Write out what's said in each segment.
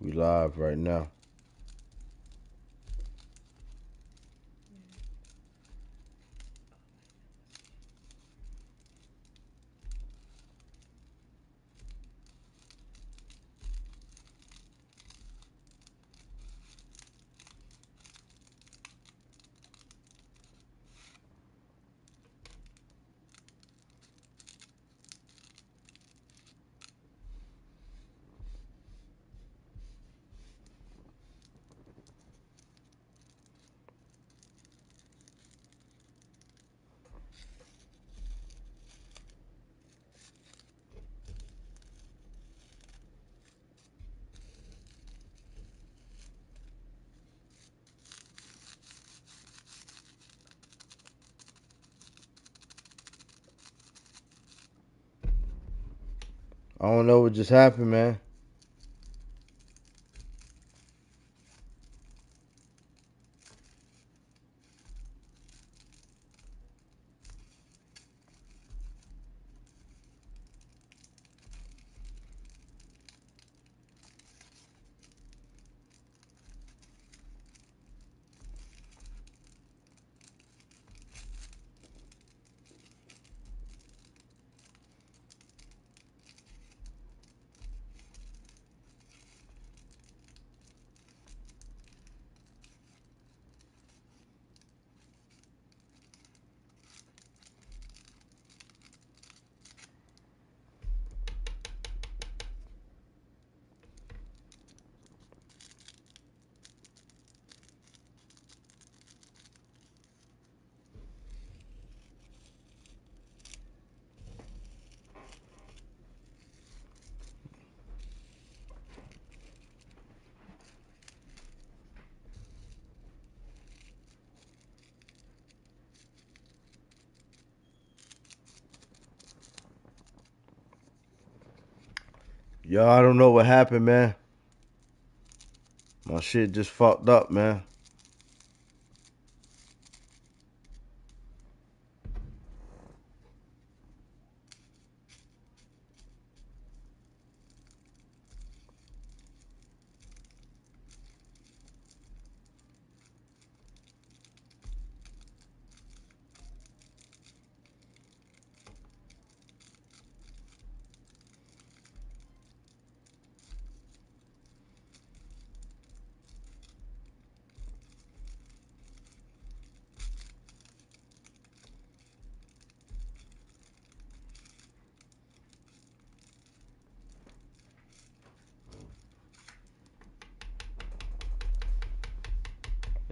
We live right now. I don't know what just happened, man. Yo, I don't know what happened, man. My shit just fucked up, man.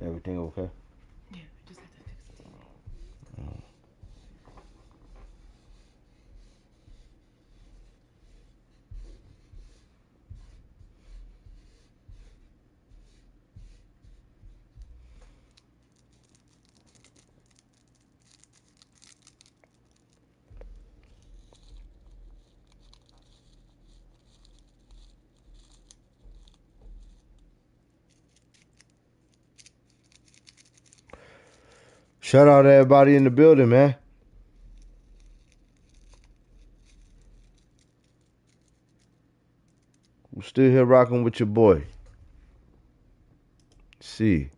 Everything okay? Yeah, I just had to fix the TV. Shout out to everybody in the building, man. We're still here rocking with your boy. See.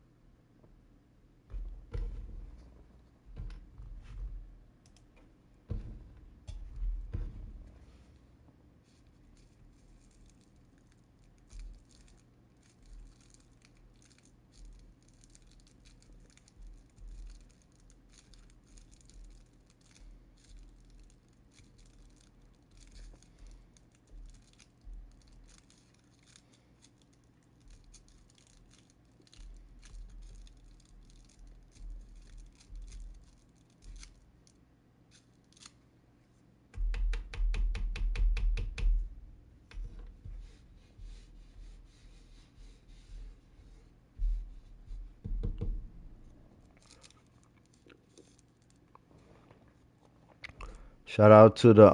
Shout out to the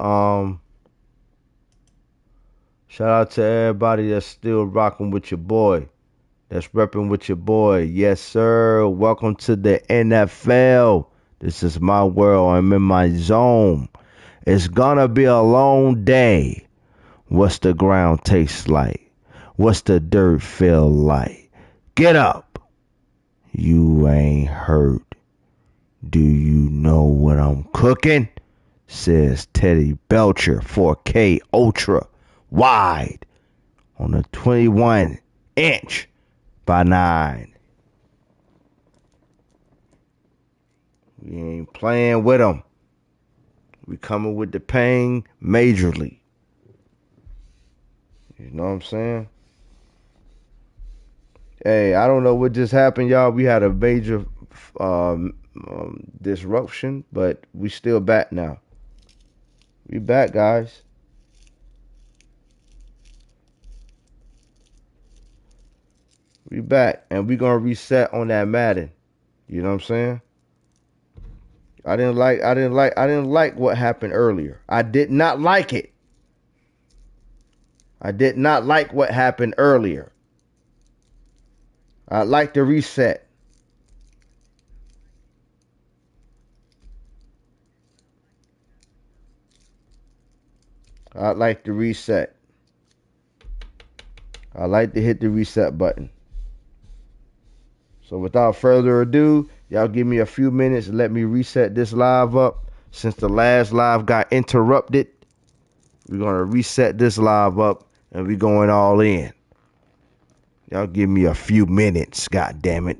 shout out to everybody that's still rocking with your boy. That's repping with your boy. Yes, sir. Welcome to the NFL. This is my world. I'm in my zone. It's gonna be a long day. What's the ground taste like? What's the dirt feel like? Get up. You ain't hurt. Do you know what I'm cooking? Says Teddy Belcher 4K Ultra wide on a 21 inch by 9. We ain't playing with them. We coming with the pain majorly. You know what I'm saying? Hey, I don't know what just happened, y'all. We had a major disruption, but we still back now. We back, guys. We back, and we gonna reset on that Madden. You know what I'm saying? I didn't like what happened earlier. I did not like it. I did not like what happened earlier. I'd like to reset. I'd like to reset. I like to hit the reset button. So without further ado, y'all give me a few minutes and let me reset this live up. Since the last live got interrupted, we're gonna reset this live up and we going all in. Y'all give me a few minutes, god damn it.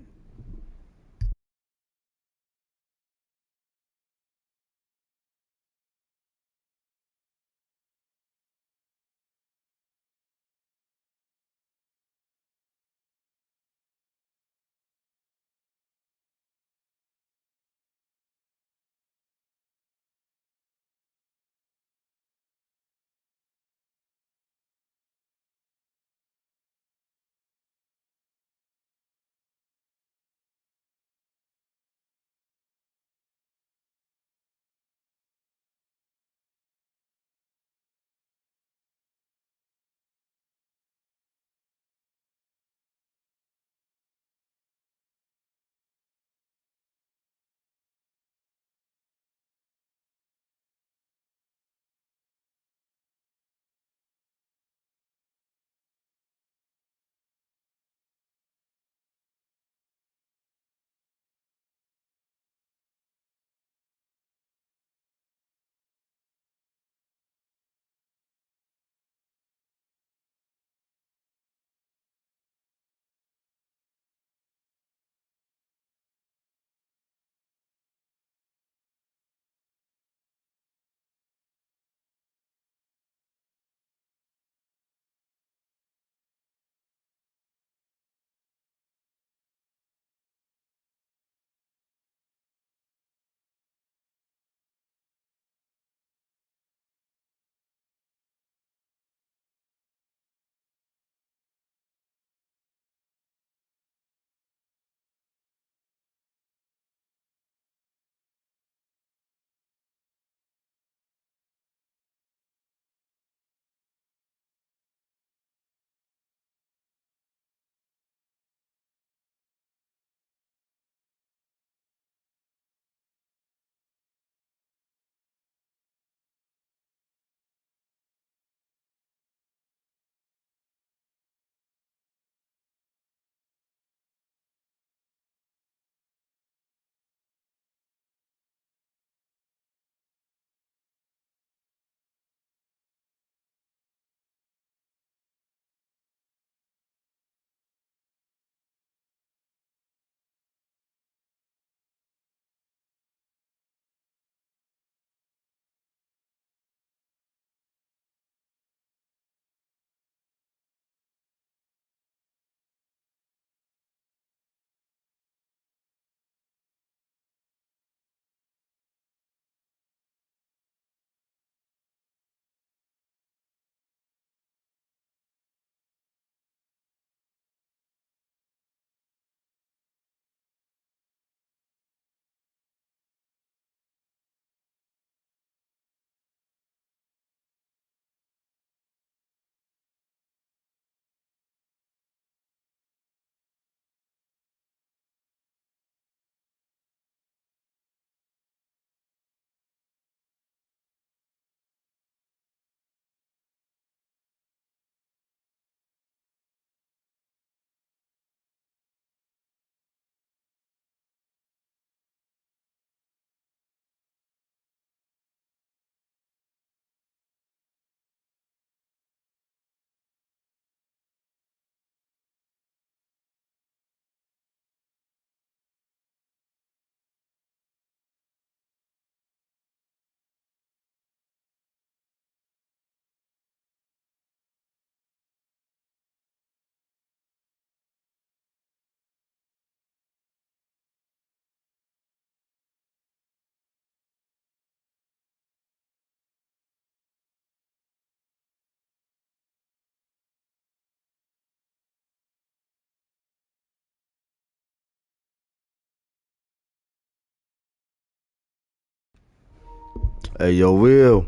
Hey, yo, Will.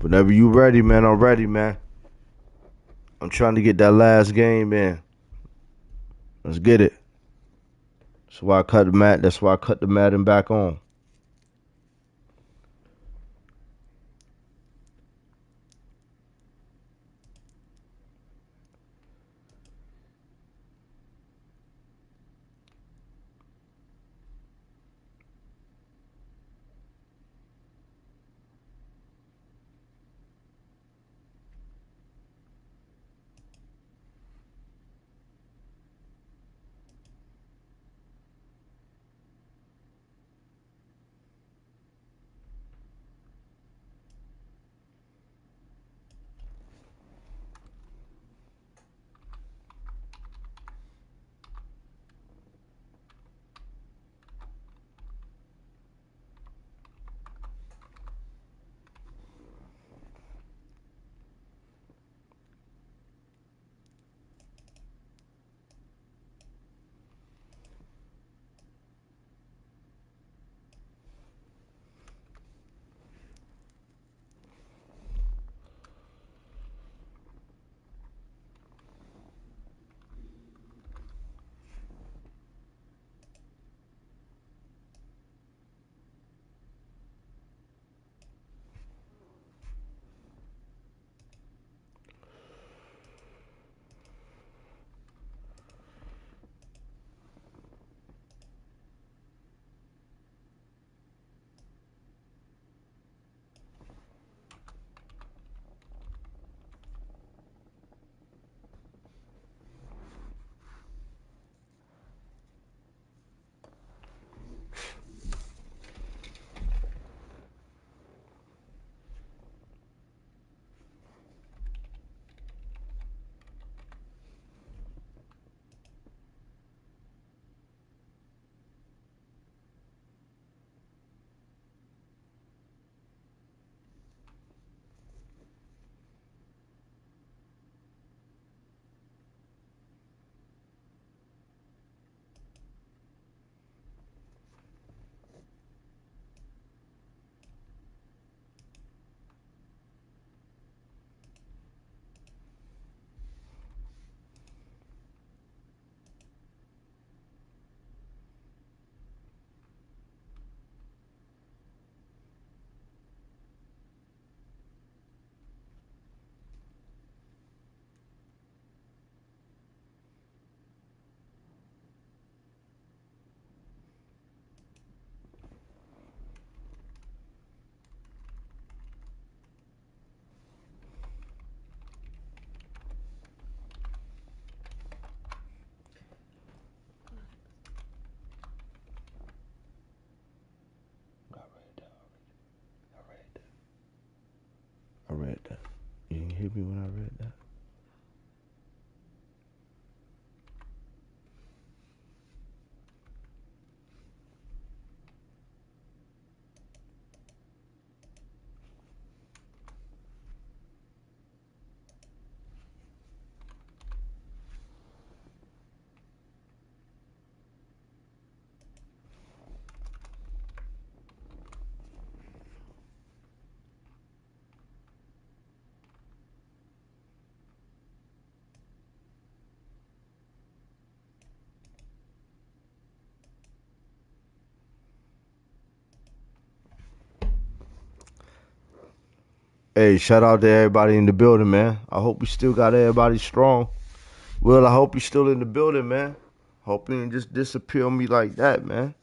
Whenever you ready, man, I'm ready, man. I'm trying to get that last game in. Let's get it. That's why I cut the mat. That's why I cut the Madden back on. I read that. You didn't hear me when I read that? Hey, shout out to everybody in the building, man. I hope we still got everybody strong. Will, I hope you still in the building, man. Hope you didn't just disappear on me like that, man.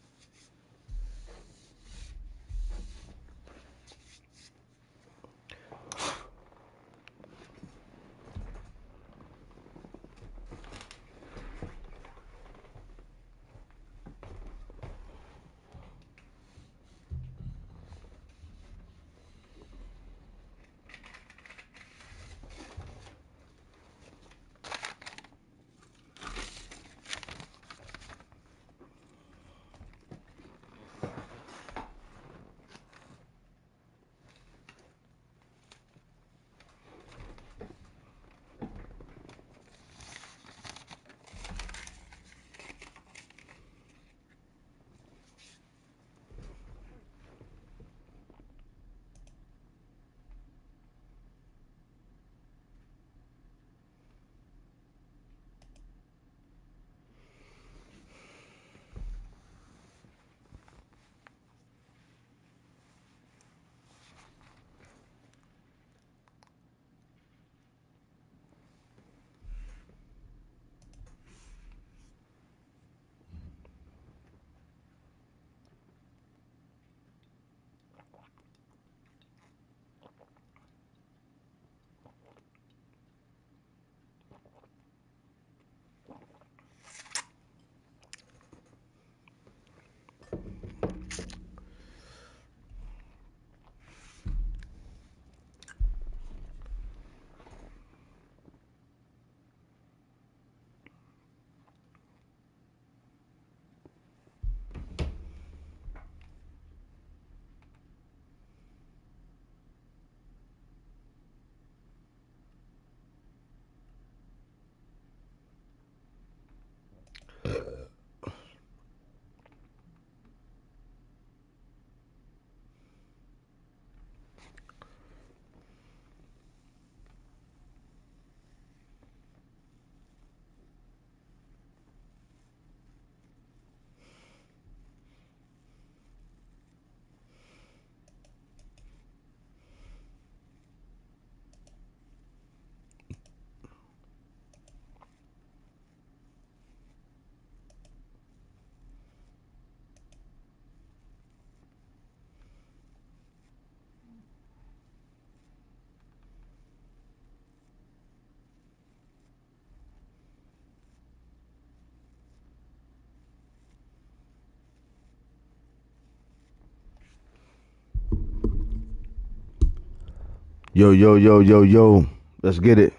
Yo, yo, yo, yo, yo. Let's get it.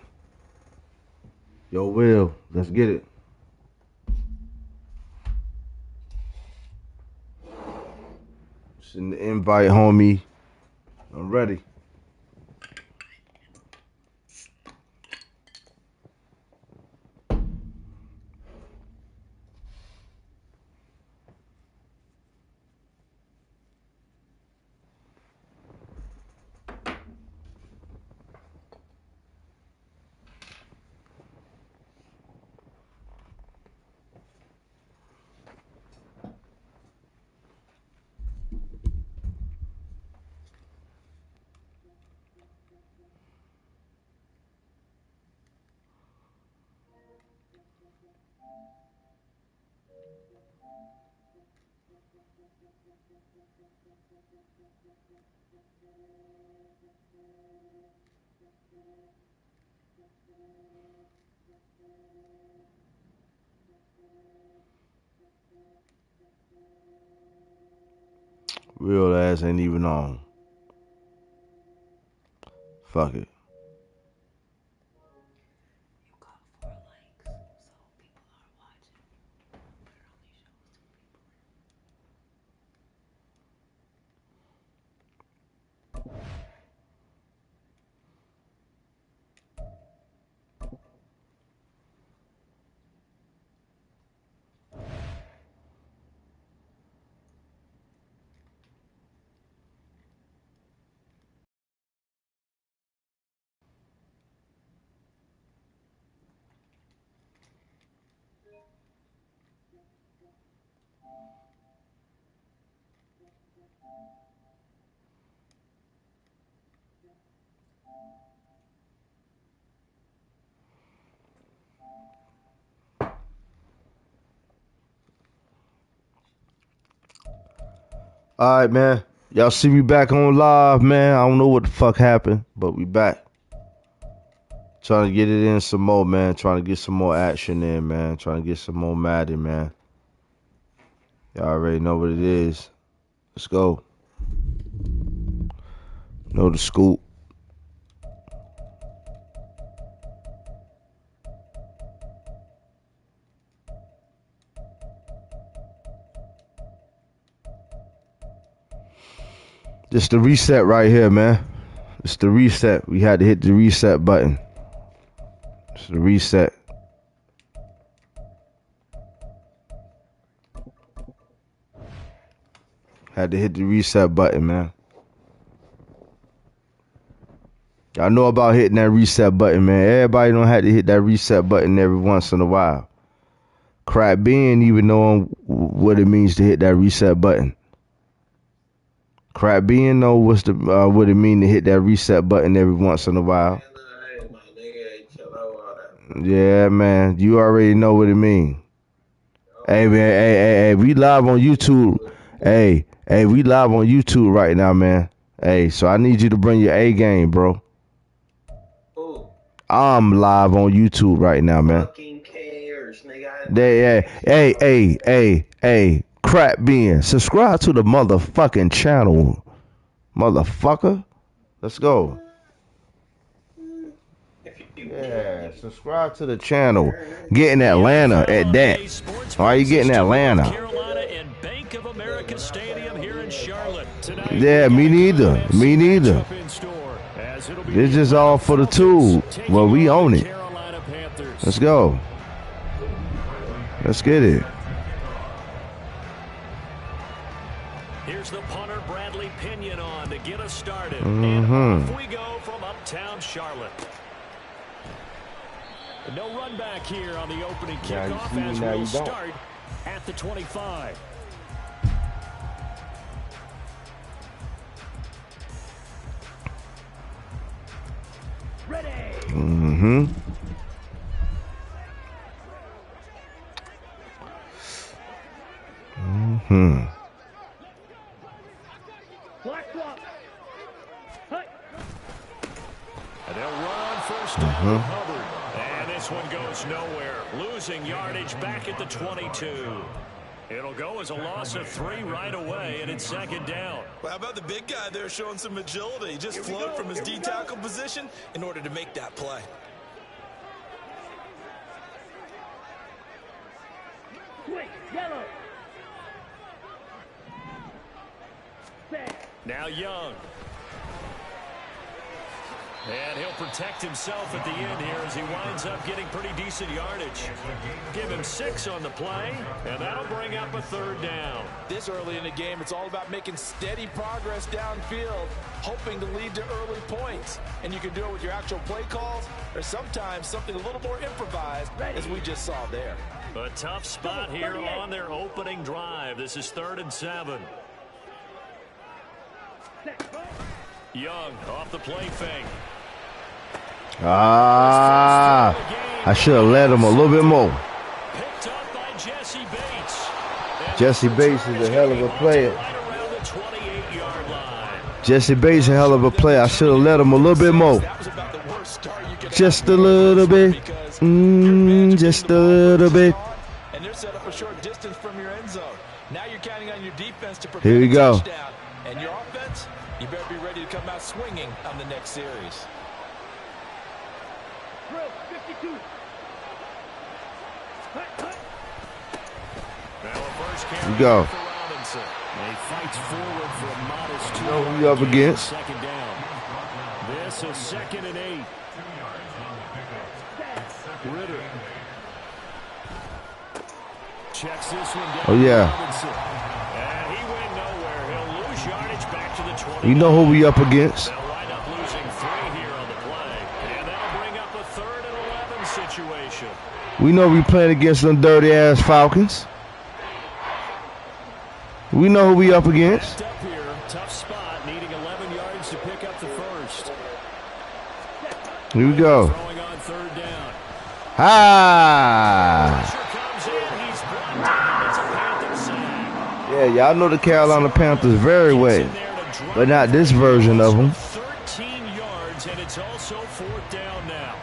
Yo, Will, let's get it. Send the invite, homie. I'm ready. Real ass ain't even on. Fuck it. You got 4 likes, so people are watching. But it only shows 2 people. Alright, man. Y'all see me back on live, man. I don't know what the fuck happened, but we back. Trying to get it in some more, man. Trying to get some more action in, man. Trying to get some more Madden, man. Y'all already know what it is. Let's go. Know the scoop. Just the reset right here, man. It's the reset. We had to hit the reset button. It's the reset. Had to hit the reset button, man. Y'all know about hitting that reset button, man. Everybody don't have to hit that reset button every once in a while. Crap being even knowing what it means to hit that reset button. Crap being know what's the what it mean to hit that reset button every once in a while. Yeah, man. You already know what it mean. Hey, man. Hey. We live on YouTube. Hey, we live on YouTube right now, man. Hey, so I need you to bring your A game, bro. I'm live on YouTube right now, man. Fucking cares, nigga. Hey. Crap being. Subscribe to the motherfucking channel, motherfucker. Let's go. Yeah, subscribe to the channel. Get in Atlanta at that. Why you getting Atlanta? Yeah, me neither. Me neither. This is all for the tool. Well, we own it. Let's go. Let's get it. Here's the punter, Bradley Pinion, on to get us started. And off we go from uptown Charlotte. No run back here on the opening kickoff as we'll start at the 25. Ready. And they'll run first down. Hubbard. And this one goes nowhere. Losing yardage back at the 22. It'll go as a loss of 3 right away, and it's second down. Well, how about the big guy there showing some agility? He just flowed from his D-tackle position in order to make that play. Yellow. Now Young. And he'll protect himself at the end here as he winds up getting pretty decent yardage. Give him 6 on the play, and that'll bring up a third down. This early in the game, it's all about making steady progress downfield, hoping to lead to early points. And you can do it with your actual play calls, or sometimes something a little more improvised, as we just saw there. A tough spot here on their opening drive. This is 3rd and 7. Young off the play fake. I should have led him a little bit more. Picked up by Jesse Bates. Jesse Bates is a hell of a player. Right around the 28-yard line. Jesse Bates is a hell of a player. I should have led him a little bit more. Just a little bit. Just a little bit. And they're set up a short distance from your end zone. Now you're counting on your defense to prevent Here we go. touchdown. And your offense, you better be ready to come out swinging on the next series. 52. Now a first carry We go. for Robinson. He fights forward for a modest 2. You know who you up against? Second down. This is 2nd and 8. Ritter. Checks this one down. Oh, yeah. Robinson. And he went nowhere. He'll lose yardage back to the 20. You know who we up against? They'll wind up losing 3 here on the play. And that'll bring up a 3rd and 11 situation. We know we playing against them dirty-ass Falcons. We know who we up against. Up here, tough spot, needing 11 yards to pick up the first. Here we go. Throwing on 3rd down. Ah! Pressure comes in, he's blocked down. It's a Panther sack. Yeah, y'all know the Carolina Panthers very Gets well, in there to drive but not this version of them. 13 yards, and it's also 4th down now.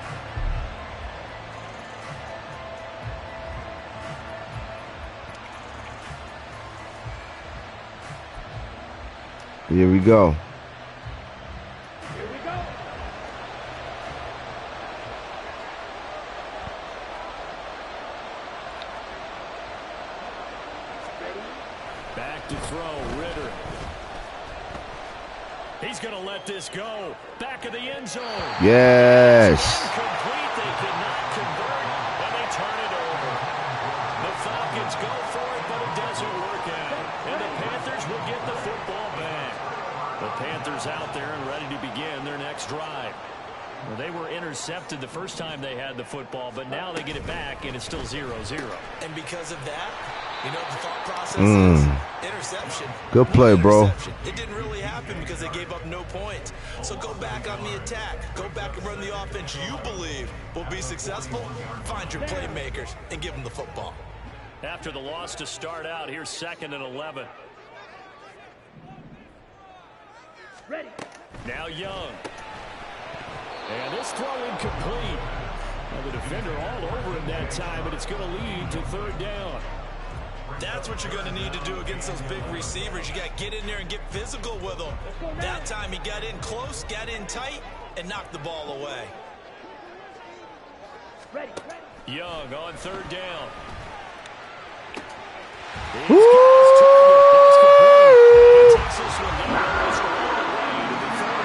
Here we go. Back to throw, Ritter. He's going to let this go. Back of the end zone. Yes. Incomplete. They could not convert, and they turn it over. The Falcons go for it, but it doesn't work out. And the Panthers will get the football back. The Panthers out there and ready to begin their next drive. Well, they were intercepted the first time they had the football, but now they get it back, and it's still 0-0. And because of that, you know what the thought process is? Interception. Good play, bro. Interception. It didn't really happen because they gave up no points. So go back on the attack. Go back and run the offense you believe will be successful. Find your playmakers and give them the football. After the loss to start out, here's 2nd and 11. Ready. Now Young. And this throw incomplete. Well, the defender all over him that time, but it's going to lead to 3rd down. That's what you're going to need to do against those big receivers. You got to get in there and get physical with them. That time he got in close, got in tight, and knocked the ball away. Ready. Young on 3rd down. Woo! Takes this one down almost all the way to the 30.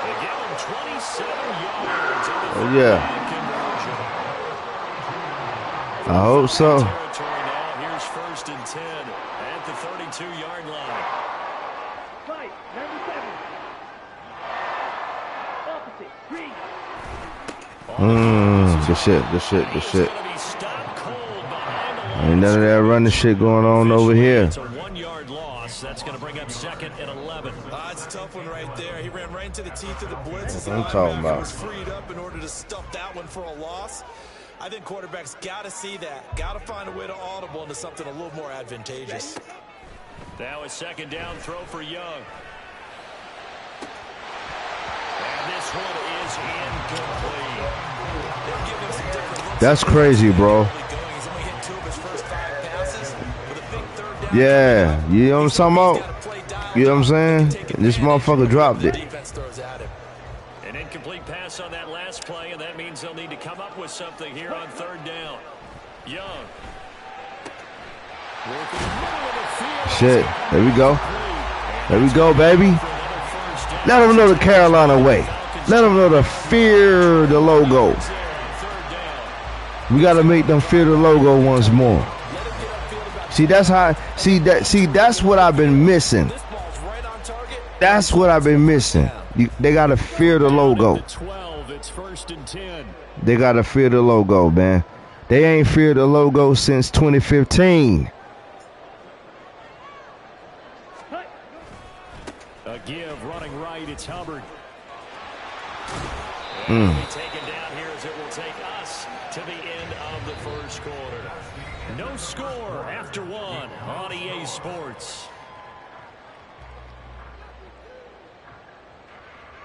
They give him 27 yards. Oh, yeah. I hope so. Territory. Good shit. Ain't none of that running shit going on over here. It's a 1-yard loss. That's going to bring up 2nd and 11. It's a tough one right there. He ran right into the teeth of the blitz. That's what I'm talking about. Was freed up in order to stuff that one for a loss. I think quarterbacks got to see that. Got to find a way to audible into something a little more advantageous. Now a 2nd down throw for Young. And this one is incomplete. That's crazy, bro. Yeah, you know what I'm talking about? You know what I'm saying? This motherfucker dropped it. An incomplete pass on that last play, and that means they'll need to come up with something here on 3rd down. Young. Shit, there we go. There we go, baby. Let them know the Carolina way. Let them know to fear the logo. We got to make them fear the logo once more. See, that's how. See, that's what I've been missing. That's what I've been missing. They got to fear the logo. They got to fear the logo, man. They ain't feared the logo since 2015. A give running right. It's Hubbard. Taken down here as it will take us to the end of the 1st quarter. No score after 1 on EA Sports.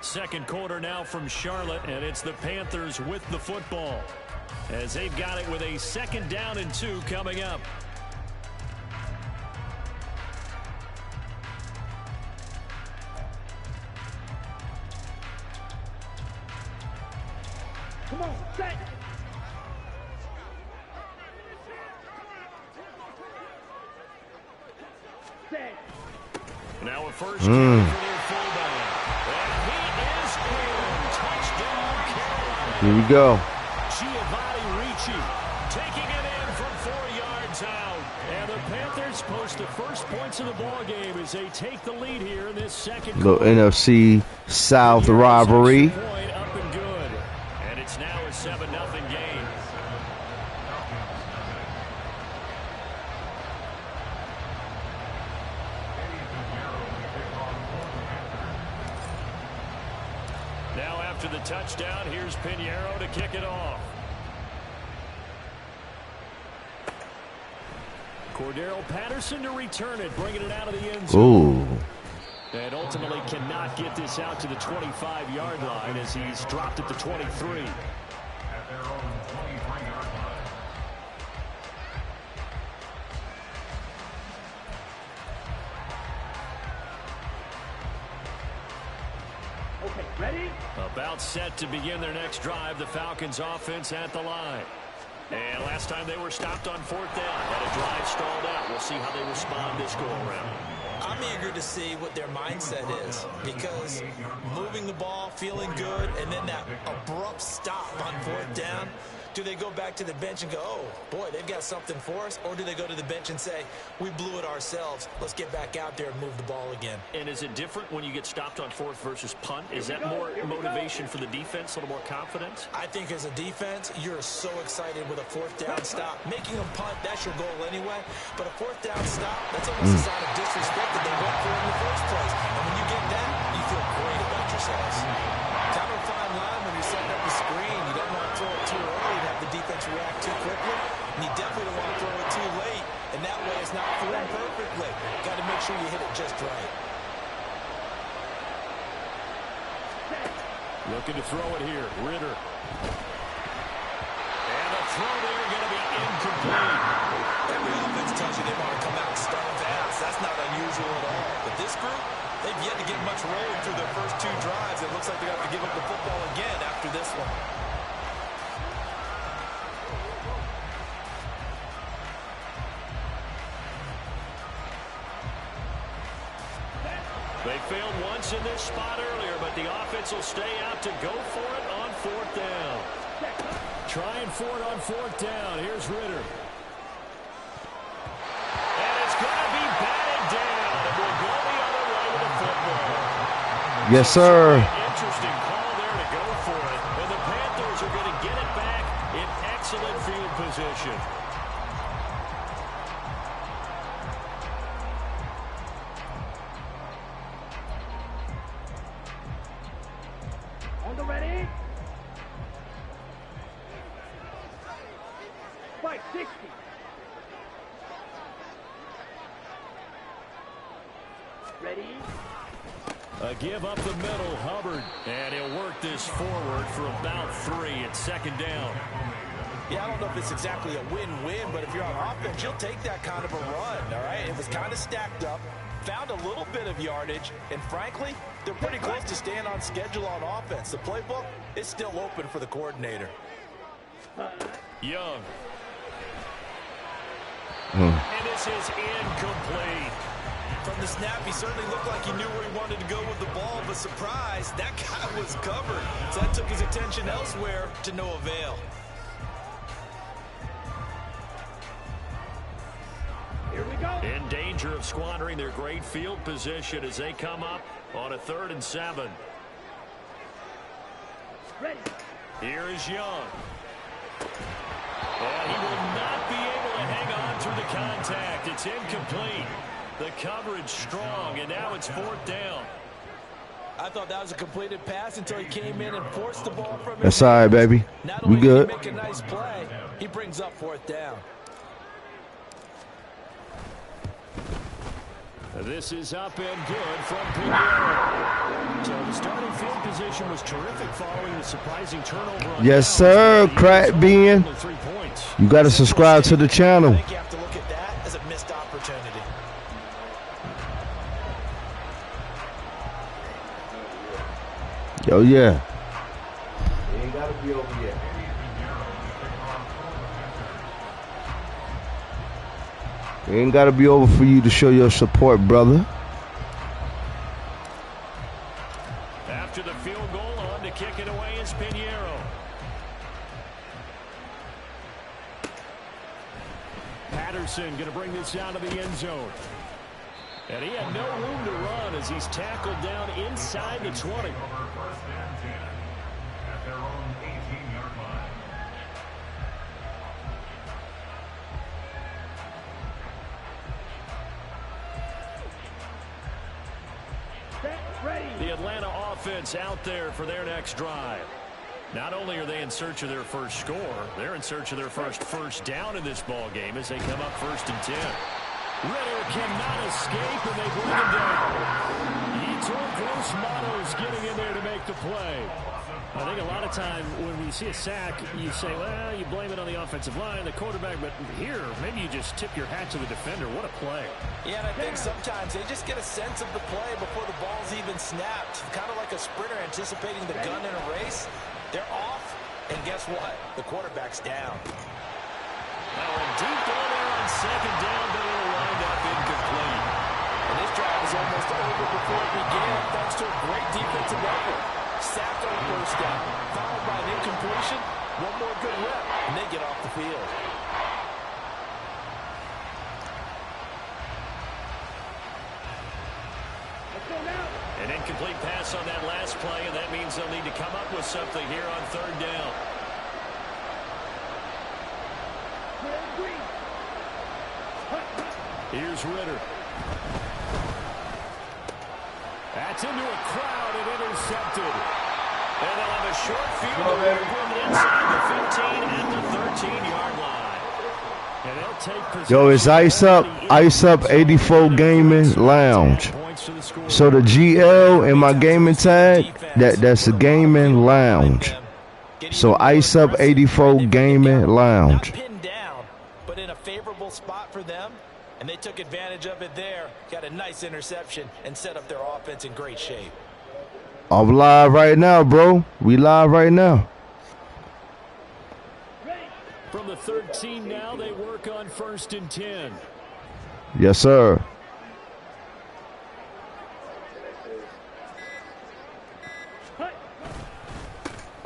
2nd quarter now from Charlotte, and it's the Panthers with the football as they've got it with a 2nd down and 2 coming up. Come on, set. Now a 1st down for their fullback. And he is in. Touchdown, Carolina. Here we go. Giovanni Ricci taking it in from 4 yards out. And the Panthers post the first points of the ball game as they take the lead here in this 2nd Little quarter. NFC South rivalry. Point up and good. And it's now a 7-0 game. Now after the touchdown, here's Pinheiro to kick it off. Cordero Patterson to return it, bringing it out of the end zone. Ooh. And ultimately cannot get this out to the 25-yard line as he's dropped at the 23. Okay, ready? About set to begin their next drive, the Falcons offense at the line. And last time they were stopped on 4th down, had a drive stalled out. We'll see how they respond this go-around. I'm eager to see what their mindset is, because moving the ball, feeling good, and then that abrupt stop on 4th down, do they go back to the bench and go, oh, boy, they've got something for us? Or do they go to the bench and say, we blew it ourselves, let's get back out there and move the ball again? And is it different when you get stopped on 4th versus punt? Is that more motivation for the defense, a little more confidence? I think as a defense, you're so excited with a 4th down stop. Making a punt, that's your goal anyway. But a 4th down stop, that's almost a sign of disrespect that they went for in the first place. And when you get that, you feel great about yourselves. Kind of a fine line when you're setting up the screen. You don't want to throw it too early and have the defense react too quickly. And you definitely don't want to throw it too late. And that way it's not thrown perfectly. Got to make sure you hit it just right. Looking to throw it here. Ritter. And the throw there going to be incomplete. Every offense tells you they want to come out and start fast. That's not unusual at all. But this group, they've yet to get much rolling through their first 2 drives. It looks like they're going to have to give up the football again after this one. They failed once in this spot earlier, but the offense will stay out to go for it on 4th down. Trying for it on 4th down. Here's Ritter. And it's going to be batted down. And we'll go the other way with the football. Yes, sir. Interesting call there to go possession. On the ready. Fight 60. Ready. A give up the middle, Hubbard. And he'll work this forward for about 3 at second down. Yeah, I don't know if it's exactly a win-win, but if you're on offense, you'll take that kind of a run, all right? It was kind of stacked up, found a little bit of yardage, and frankly, they're pretty close to staying on schedule on offense. The playbook is still open for the coordinator. Young. And this is incomplete. From the snap, he certainly looked like he knew where he wanted to go with the ball, but surprise, that guy was covered. So that took his attention elsewhere to no avail. Here we go. In danger of squandering their great field position as they come up on a 3rd and 7. Ready. Here is Young. And he will not be able to hang on through the contact. It's incomplete. The coverage strong, and now it's 4th down. I thought that was a completed pass until he came in and forced the ball from him. That's all right, baby. Not We only good. did he make a nice play, he brings up 4th down. This is up and good from Pinheiro. So the starting field position was terrific following the surprising turnover on Yes, downs. sir. Crack being. The 3 points. You got to subscribe to the I channel. think you have to look at that as a missed opportunity. Oh, yeah. It ain't got to be over yet. It ain't got to be over for you to show your support, brother. After the field goal, on to kick it away is Pinheiro. Patterson going to bring this down to the end zone. And he had no room to run as he's tackled down inside the 20. The Atlanta offense out there for their next drive. Not only are they in search of their first score, they're in search of their first down in this ball game as they come up 1st and 10. Ritter cannot escape, and they bring him down. Yetur Gross-Matos getting in there to make the play. I think a lot of time when we see a sack, you say, well, you blame it on the offensive line, the quarterback, but here, maybe you just tip your hat to the defender. What a play. Yeah, and I think sometimes they just get a sense of the play before the ball's even snapped. Kind of like a sprinter anticipating the gun in a race. They're off, and guess what? The quarterback's down. Now a deep ball there on 2nd down, but it'll wind up incomplete. And this drive is almost over before it began, thanks to a great defensive effort. Sacked on 1st down, followed by an incompletion. One more good rep, and they get off the field. Let's go now. An incomplete pass on that last play, and that means they'll need to come up with something here on 3rd down. Here's Ritter. That's into a crowd and intercepted. And they'll have a short field goal inside the 15 at the 13-yard line. And they'll take possession. Yo, it's Iceup84 Gaming Lounge. So the GL in my gaming tag, that's the gaming lounge. So Iceup84 Gaming Lounge. Not pinned down, but in a favorable spot for them. And they took advantage of it there. Got a nice interception and set up their offense in great shape. I'm live right now, bro. We live right now. From the 13 now, they work on 1st and 10. Yes, sir.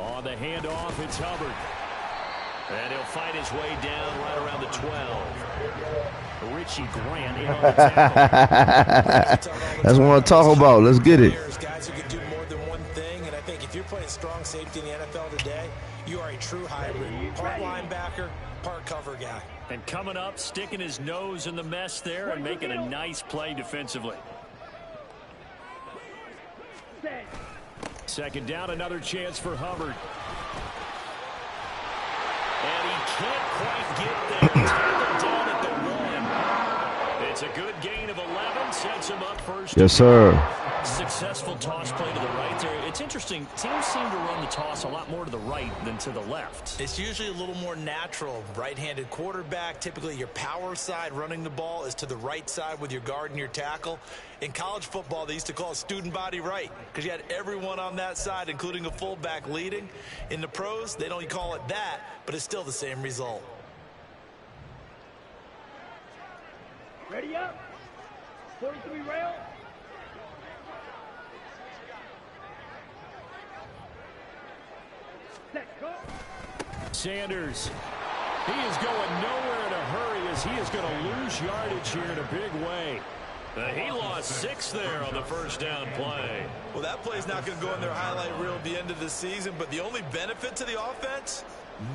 On the handoff, it's Hubbard. And he'll fight his way down right around the 12. Richie Grant in on the tackle. That's what I'm talking about. Let's get it. Guys who can do more than one thing, and I think if you're playing strong safety in the NFL today, you are a true hybrid. Part linebacker, part cover guy. And coming up, sticking his nose in the mess there and making a nice play defensively. Second down, another chance for Hubbard. And he can't quite get there. Tackled down at the 1. It's a good gain of 11. Sets him up first. Yes, sir. Successful toss play to the right there. It's interesting. Teams seem to run the toss a lot more to the right than to the left. It's usually a little more natural. Right-handed quarterback, typically your power side running the ball is to the right side with your guard and your tackle. In college football, they used to call it student body right because you had everyone on that side, including a fullback leading. In the pros, they don't call it that, but it's still the same result. Ready up. 43 rail. Set, go. Sanders. He is going nowhere in a hurry as he is going to lose yardage here in a big way. He lost 6 there on the first down play. Well, that play's not going to go in their highlight reel at the end of the season, but the only benefit to the offense,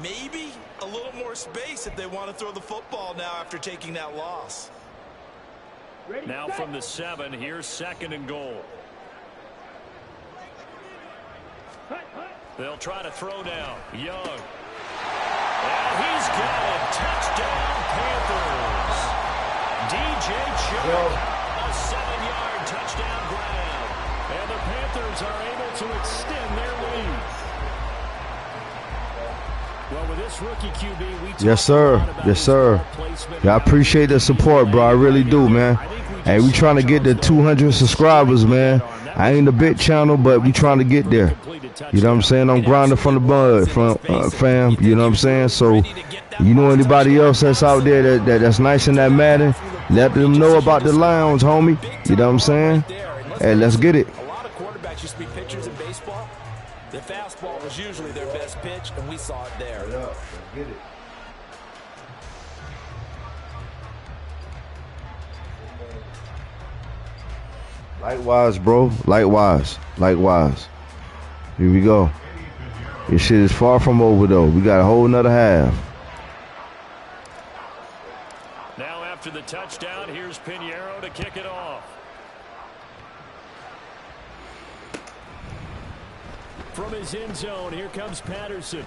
maybe a little more space if they want to throw the football now after taking that loss. Ready, Now set. from the 7, here's 2nd and goal. Hut, hut. They'll try to throw now. Young. And he's got it. Touchdown, Panthers. DJ Chark. A 7-yard touchdown grab. And the Panthers are able to extend their lead. Well, with this rookie QB, we talked Yes, sir. a lot about Yes, his sir. ball placement. Yeah, I appreciate the support, bro. I really do, man. Hey, we trying to get to 200 subscribers, man. I ain't a big channel, but we trying to get there. You know what I'm saying? I'm grinding from the bud, from fam. You know what I'm saying? So, you know anybody else that's out there that's nice in that Madden, let them know about the lounge, homie. You know what I'm saying? Hey, let's get it. A lot of quarterbacks used to be pitchers in baseball. The fastball was usually their best pitch, and we saw it there. Get it. Likewise, bro. Likewise. Likewise. Here we go. This shit is far from over, though. We got a whole nother half. Now after the touchdown, here's Pinheiro to kick it off. From his end zone, here comes Patterson.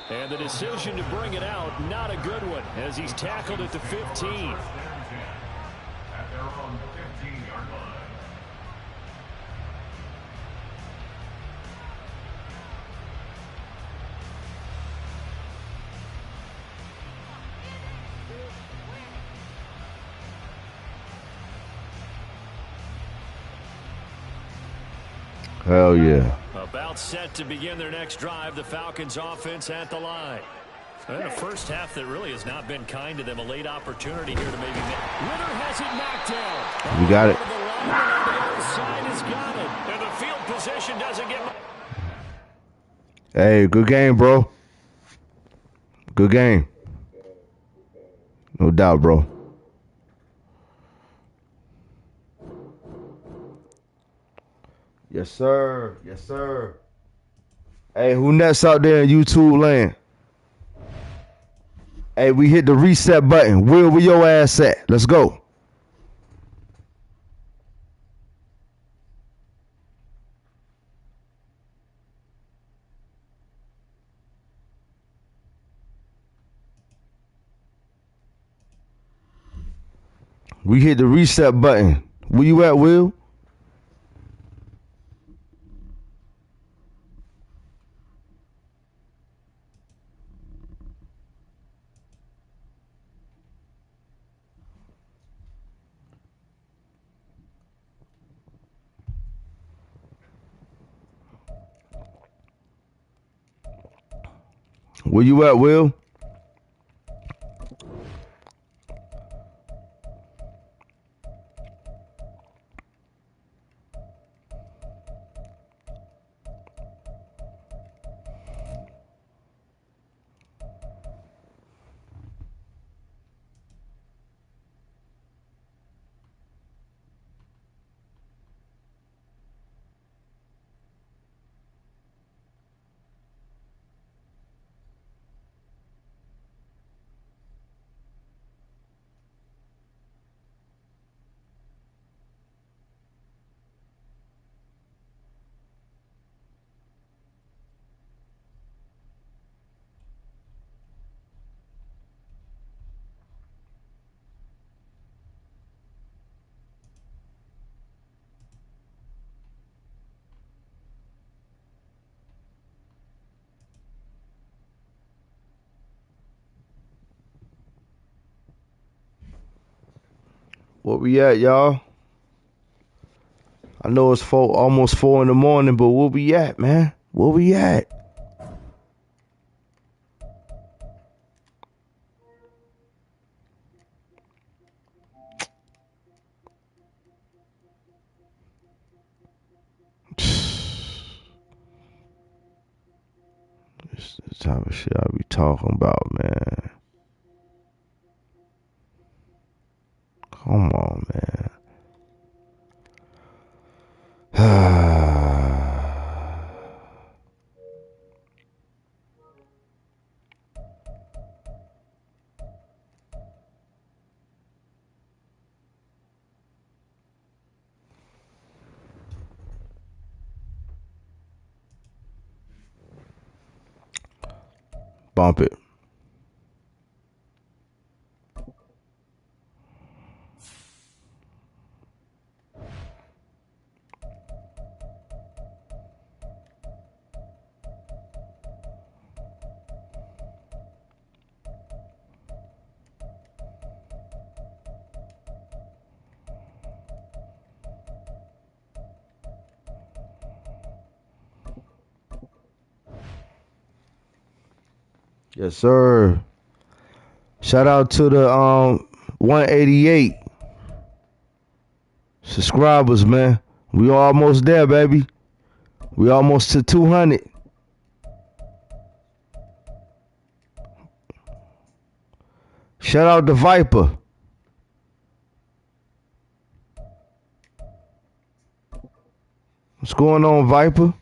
And the decision to bring it out, not a good one, as he's tackled at the 15. Hell yeah. About set to begin their next drive, the Falcons offense at the line. And a first half that really has not been kind to them. A late opportunity here to maybe make. Ritter has it knocked down. We got it. The lineman on the other side has got it. And the field position doesn't get. Hey, good game, bro. Good game. No doubt, bro. Yes, sir. Yes, sir. Hey, who next out there in YouTube land? Hey, we hit the reset button. Where your ass at? Let's go. We hit the reset button. Where you at, Will? Where you at, Will? Where we at, y'all? I know it's almost 4 in the morning, but where we at, man? Where we at? This is the type of shit I be talking about, man. Come on, man. Bump it. Yes, sir. Shout out to the 188 subscribers, man. We almost there, baby. We almost to 200. Shout out to Viper. What's going on, Viper?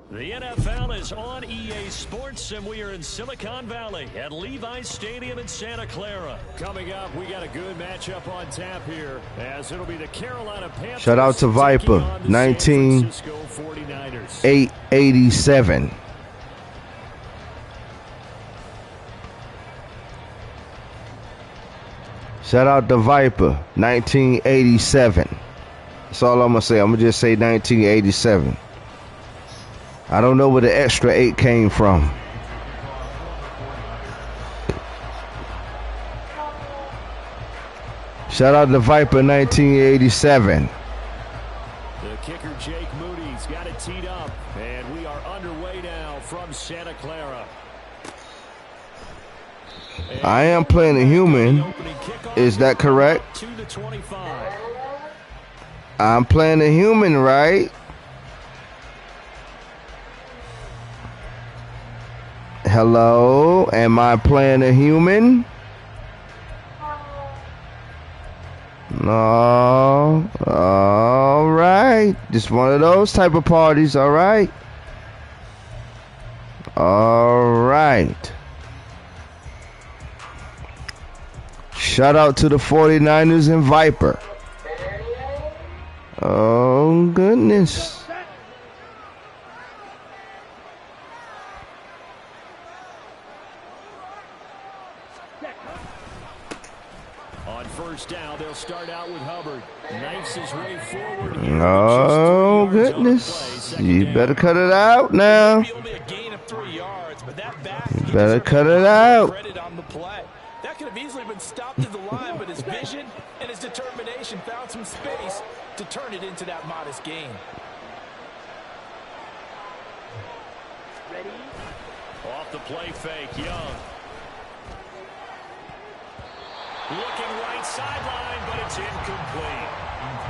The NFL is on EA Sports, and we are in Silicon Valley at Levi's Stadium in Santa Clara. Coming up, we got a good matchup on tap here, as it'll be the Carolina Panthers. Shout out to Viper, 19,887. Shout out to Viper, 1987. That's all I'm going to say. I'm going to just say 1987. I don't know where the extra 8 came from. Shout out to Viper 1987. The kicker Jake Moody's got it teed up, and we are underway now from Santa Clara. I am playing a human. Is that correct? I'm playing a human, right? Hello, am I playing a human? No. All right. Just one of those type of parties, all right? All right. Shout out to the 49ers and Viper. Oh, goodness. On first down, they'll start out with Hubbard. Knifes his way forward. Oh, goodness. You better cut it out now. You better cut it out. That could have easily been stopped at the line, but his vision and his determination found some space to turn it into that modest gain. Ready? Off the play fake, Young. Looking right sideline, but it's incomplete.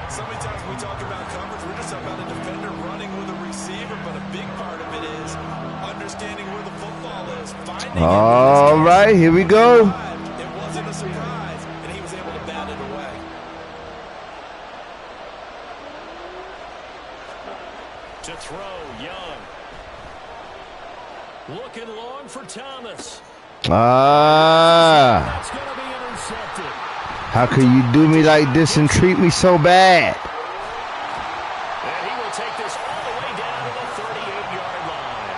So many times when we talk about coverage, we're just talking about a defender running with a receiver, but a big part of it is understanding where the football is. Finding All right, here we go. It wasn't a surprise, and he was able to bat it away. To throw, Young. Looking long for Thomas. That's going to be intercepted. How can you do me like this and treat me so bad? And he will take this all the way down to the 38-yard line.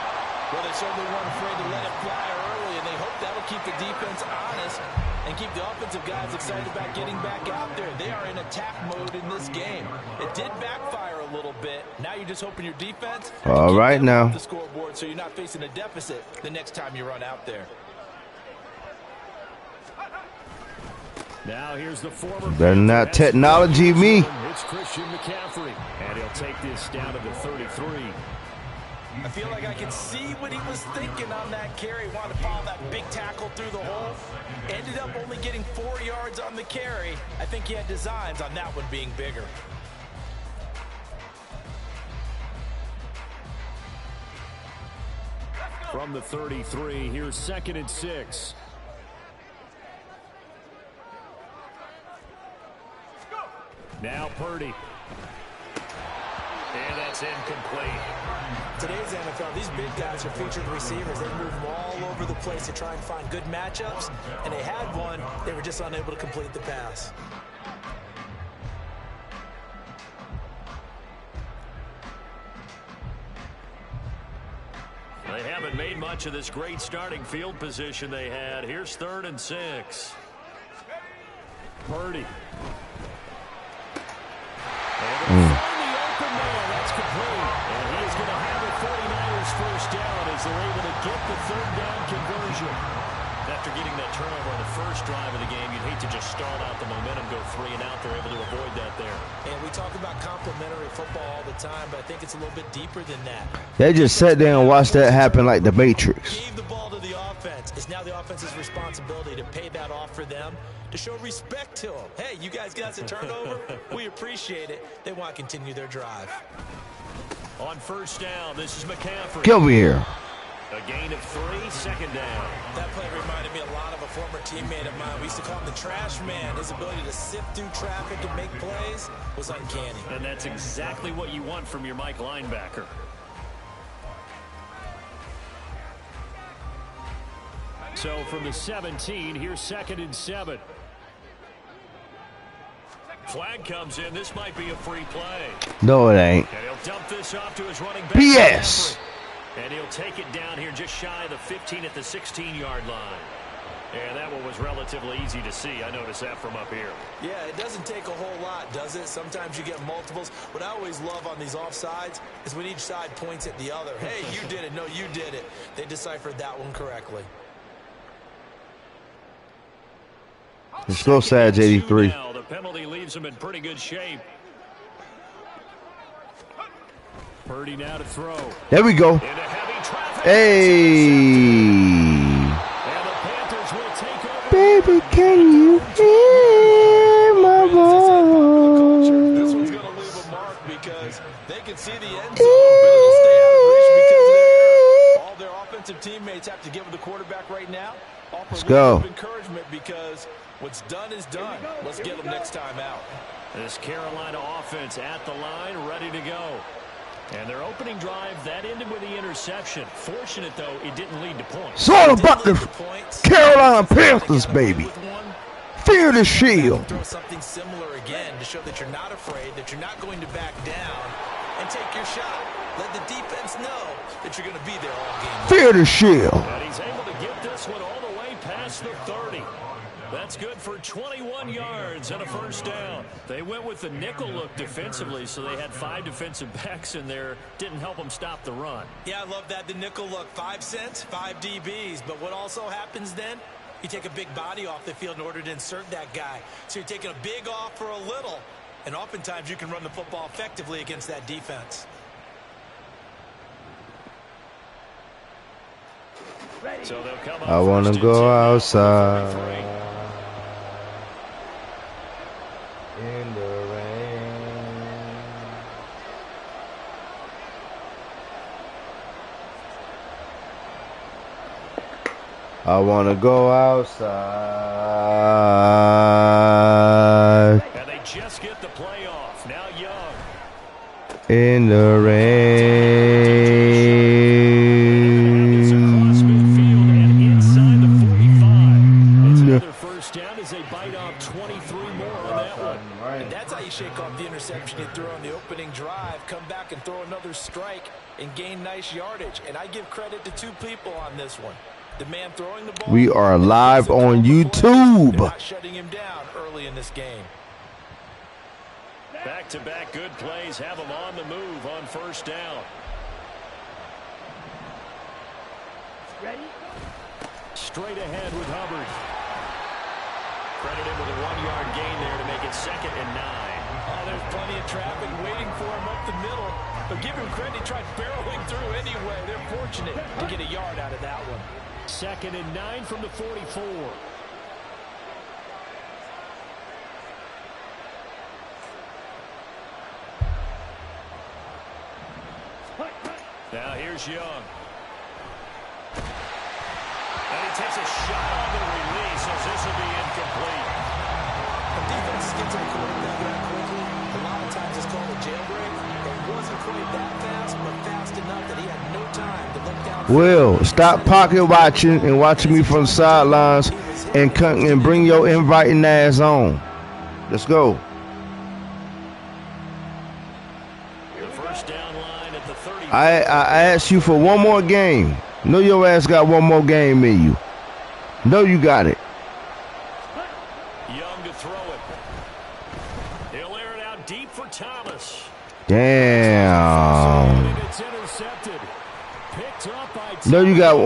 Well, they certainly weren't afraid to let it fly early, and they hope that'll keep the defense honest and keep the offensive guys excited about getting back out there. They are in attack mode in this game. It did backfire a little bit. Now you're just hoping your defense all right now off the scoreboard so you're not facing a deficit the next time you run out there. Now here's the former better not technology me. It's Christian McCaffrey, and he'll take this down to the 33. I feel like I can see what he was thinking on that carry. Wanted to follow that big tackle through the hole. Ended up only getting 4 yards on the carry. I think he had designs on that one being bigger. From the 33, here's 2nd and 6. Now Purdy. And that's incomplete. Today's NFL, these big guys are featured receivers. They move them all over the place to try and find good matchups. And they had one. They were just unable to complete the pass. They haven't made much of this great starting field position they had. Here's 3rd and 6. Purdy. And the open man. That's complete. And he is going to have the 49ers first down as they're able to get the 3rd down conversion. After getting that turnover on the first drive of the game, you'd hate to just stall out the momentum, go 3 and out. They're able to avoid that there. And we talk about complementary football all the time, but I think it's a little bit deeper than that. They just sat there and watched that happen like the Matrix. Gave the ball to the offense. It's now the offense's responsibility to pay that off for them, to show respect to them. Hey, you guys got a turnover? We appreciate it. They want to continue their drive. On first down, this is McCaffrey. Get over here. A gain of 3, 2nd down. That play reminded me a lot of a former teammate of mine. We used to call him the trash man. His ability to sift through traffic and make plays was uncanny. And that's exactly what you want from your Mike linebacker. So from the 17, here's 2nd and 7. Flag comes in. This might be a free play. No, it ain't. And he'll dump this off to his running back. BS. And he'll take it down here just shy of the 15 at the 16-yard line. And that one was relatively easy to see. I noticed that from up here. Yeah, it doesn't take a whole lot, does it? Sometimes you get multiples. What I always love on these offsides is when each side points at the other. Hey, you did it. No, you did it. They deciphered that one correctly. Let's go, Sag 83. Now, the penalty leaves him in pretty good shape. Purdy now to throw. There we go. Hey. Baby, can you hear my voice? This one's going to leave a mark because they can see the end zone, but it'll stay out of reach because of their, all their offensive teammates have to give the quarterback right now. Let's go. Encouragement because what's done is done. Let's get them next time out. This Carolina offense at the line, ready to go. And their opening drive, that ended with the interception. Fortunate, though, it didn't lead to points. It's all about the Carolina Panthers, baby. Fear the shield. Throw something similar again to show that you're not afraid, that you're not going to back down, and take your shot. Let the defense know that you're going to be there all game. Fear the shield. And he's able to get this one all the way past the 30. That's good for 21 yards and a first down. They went with the nickel look defensively, so they had 5 defensive backs in there. Didn't help them stop the run. Yeah, I love that. The nickel look, 5 cents, 5 DBs. But what also happens then? You take a big body off the field in order to insert that guy. So you're taking a big off for a little. And oftentimes you can run the football effectively against that defense. So they'll come up I want to go outside in the rain. I want to go outside. And they just get the playoff. Now Young. In the rain. Down as they bite off 23 more on that one. And that's how you shake off the interception you threw on the opening drive, come back and throw another strike and gain nice yardage. And I give credit to 2 people on this one. The man throwing the ball. We are live on YouTube. They're not shutting him down early in this game. Back-to-back good plays have him on the move on first down. Ready? Straight ahead with Hubbard. Credited with a 1-yard gain there to make it 2nd and 9. Oh, there's plenty of traffic waiting for him up the middle. But give him credit, he tried barreling through anyway. They're fortunate to get a yard out of that one. 2nd and 9 from the 44. Now here's Young. And he takes a shot on the release as this will be incomplete. The defense gets a quarterback that quickly. A lot of times it's called a jailbreak. It wasn't quite that fast, but fast enough that he had no time to look down. Will, stop pocket watching and watching me from the sidelines and bring your inviting ass on. Let's go. The first down line at the 30. I asked you for one more game. Know your ass got one more game in you. Know you got it. Young to throw it. He'll air it out deep for Thomas. Damn. And it's intercepted. Picked up by Know you got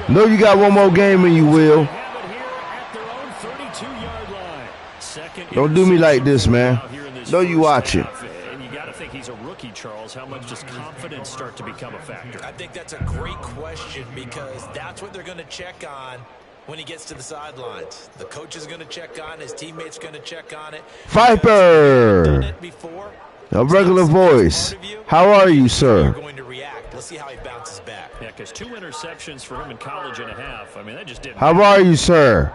know you got one more game in you, Will. Have it here at their own 32-yard line. Second Don't do me like this, man. out here in this Know you first watching. half. And you got to think he's a rookie, Charles. How much does confidence start to become a factor? I think that's a great question because that's what they're going to check on when he gets to the sidelines. The coach is going to check on, his teammates going to check on it. Viper. Done it before. A regular voice. How are you, You're sir? going to react. Let's see how he bounces back. Yeah, because 2 interceptions for him in college and a half. I mean, that just didn't. How are you, sir?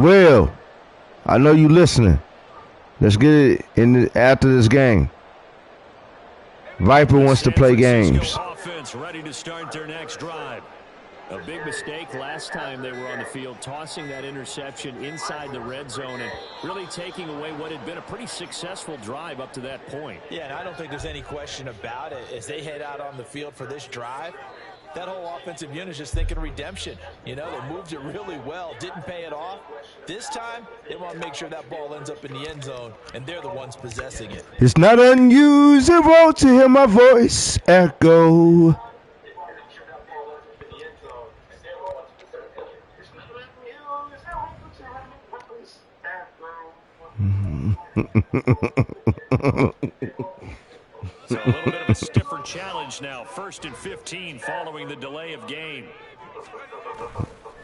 Will, I know you listening. Let's get it in after this game. Viper wants to play games. Offense ready to start their next drive. A big mistake last time they were on the field, tossing that interception inside the red zone and really taking away what had been a pretty successful drive up to that point. Yeah, and I don't think there's any question about it. As they head out on the field for this drive, that whole offensive unit is just thinking redemption. You know, they moved it really well, didn't pay it off. This time, they want to make sure that ball ends up in the end zone, and they're the ones possessing it. It's not unusual to hear my voice echo. So a little bit of a stiffer challenge now. 1st and 15 following the delay of game.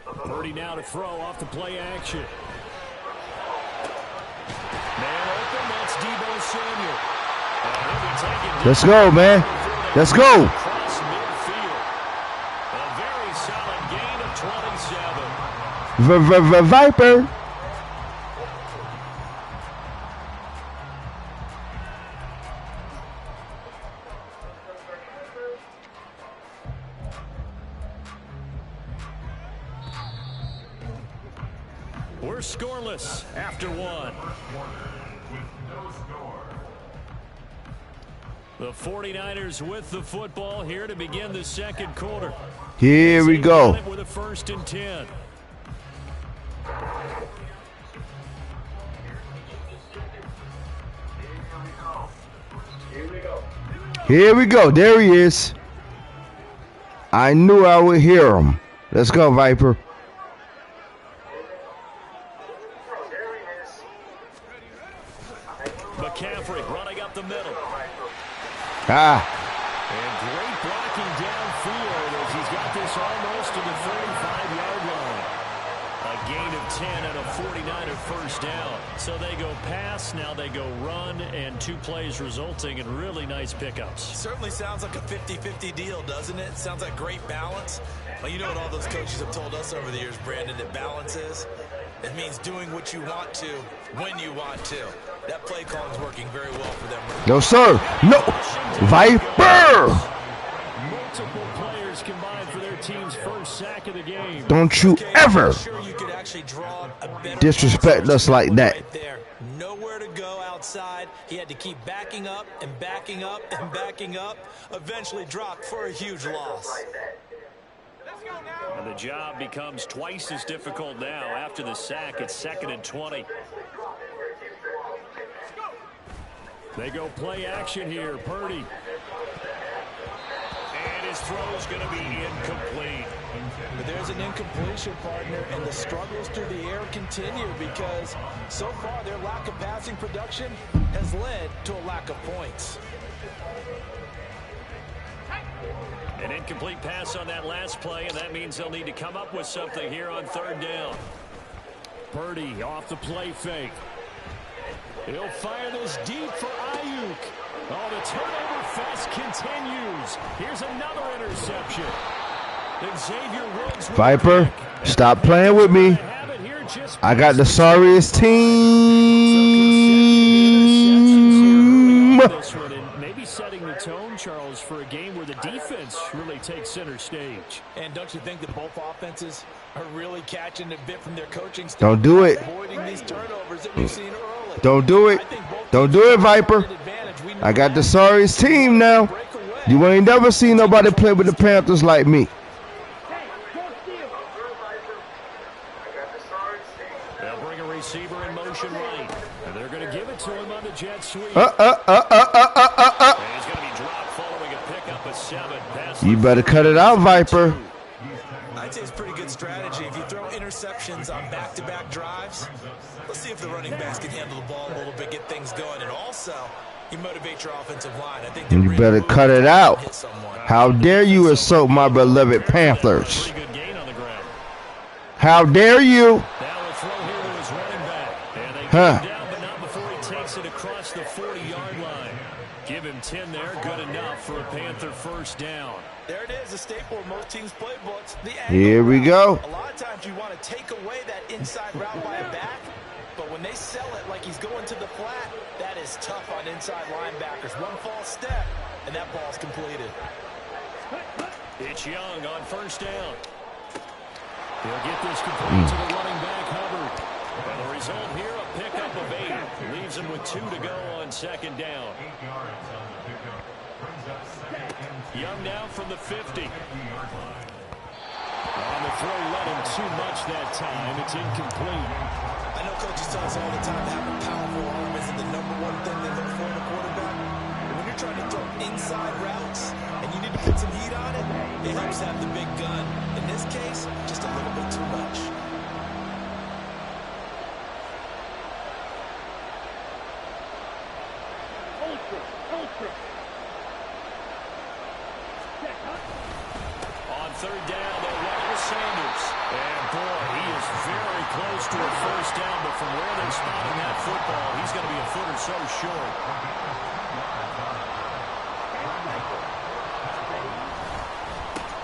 Purdy now to throw off the play action. Man open, that's Deebo Samuel. Let's go, man. Let's go. Across midfield. A very solid gain of 27. Viper. We're scoreless after 1. The 49ers with the football here to begin the second quarter. Here we go. With a 1st and 10. Here we go. There he is. I knew I would hear him. Let's go, Viper. McCaffrey running up the middle. Ah. And great blocking downfield as he's got this almost to the 35-yard line. A gain of 10 and a 49er first down. So they go pass, now they go run, and 2 plays resulting in really nice pickups. Certainly sounds like a 50-50 deal, doesn't it? Sounds like great balance. Well, you know what all those coaches have told us over the years, Brandon, that balance is? It means doing what you want to, when you want to. That play calling is working very well for them. No, sir. No. Viper. Multiple players combined for their team's first sack of the game. Don't you ever disrespect us like that. Right there. Nowhere to go outside. He had to keep backing up and backing up and backing up. Eventually dropped for a huge loss. And the job becomes twice as difficult now after the sack. It's 2nd and 20. They go play action here. Purdy. And his throw is going to be incomplete. But there's an incompletion, partner, and the struggles through the air continue because so far their lack of passing production has led to a lack of points. An incomplete pass on that last play, and that means they'll need to come up with something here on 3rd down. Purdy off the play fake. He'll fire this deep for Ayuk. Oh, the turnover fest continues. Here's another interception. Xavier Woods. Viper, stop playing with me. I got the sorriest team. This one, and maybe setting the tone, Charles, for a game where the defense really takes center stage. And don't you think that both offenses are really catching a bit from their coaching staff? Don't do it. Avoiding these turnovers that we've seen early. Don't do it. Don't do it, Viper. I got the sorriest team now. You ain't never seen nobody play with the Panthers like me. They'll bring a receiver in motion right, and they're going to give it to him on the jet sweep. And he's going to be dropped following a pickup of 7. You better cut it out, Viper. I'd say it's a pretty good strategy. If you throw interceptions on back-to-back drives, let's see if the running backs can handle the ball a little bit, get things going, and also you motivate your offensive line. I think You better cut it out. How dare you insult my beloved Panthers? Pretty good gain on the ground. How dare you? Now a throw here to his running back. And they Huh. get him down, but not before he takes it across the 40-yard line. Give him 10 there, good enough for a Panther first down. There it is, a staple of most teams' playbooks. The Here we go. A lot of times you want to take away that inside route by a back, but when they sell it like he's going to the flat, that is tough on inside linebackers. One false step, and that ball's completed. It's Young on first down. He'll get this complete to the running back, Hubbard. And the result here, a pickup of 8. Leaves him with 2 to go on 2nd down. Young now from the 50. On the throw, let him too much that time. It's incomplete. I know coaches tell us all the time that having a powerful arm isn't the #1 thing they look for in a quarterback. But when you're trying to throw inside routes and you need to put some heat on it, it helps to have the big gun. In this case, just a little bit too much. On 3rd down, they'll run it with Sanders. And boy, he is very close to a first down, but from where they're spotting that football, he's going to be a foot or so short.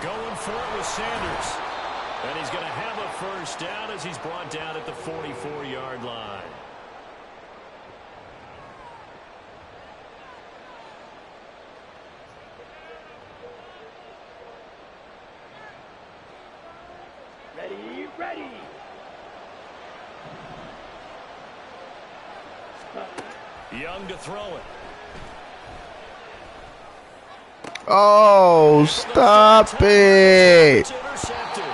Going for it with Sanders. And he's going to have a first down as he's brought down at the 44-yard line. Ready. Young to throw it. Oh, stop it. It's intercepted.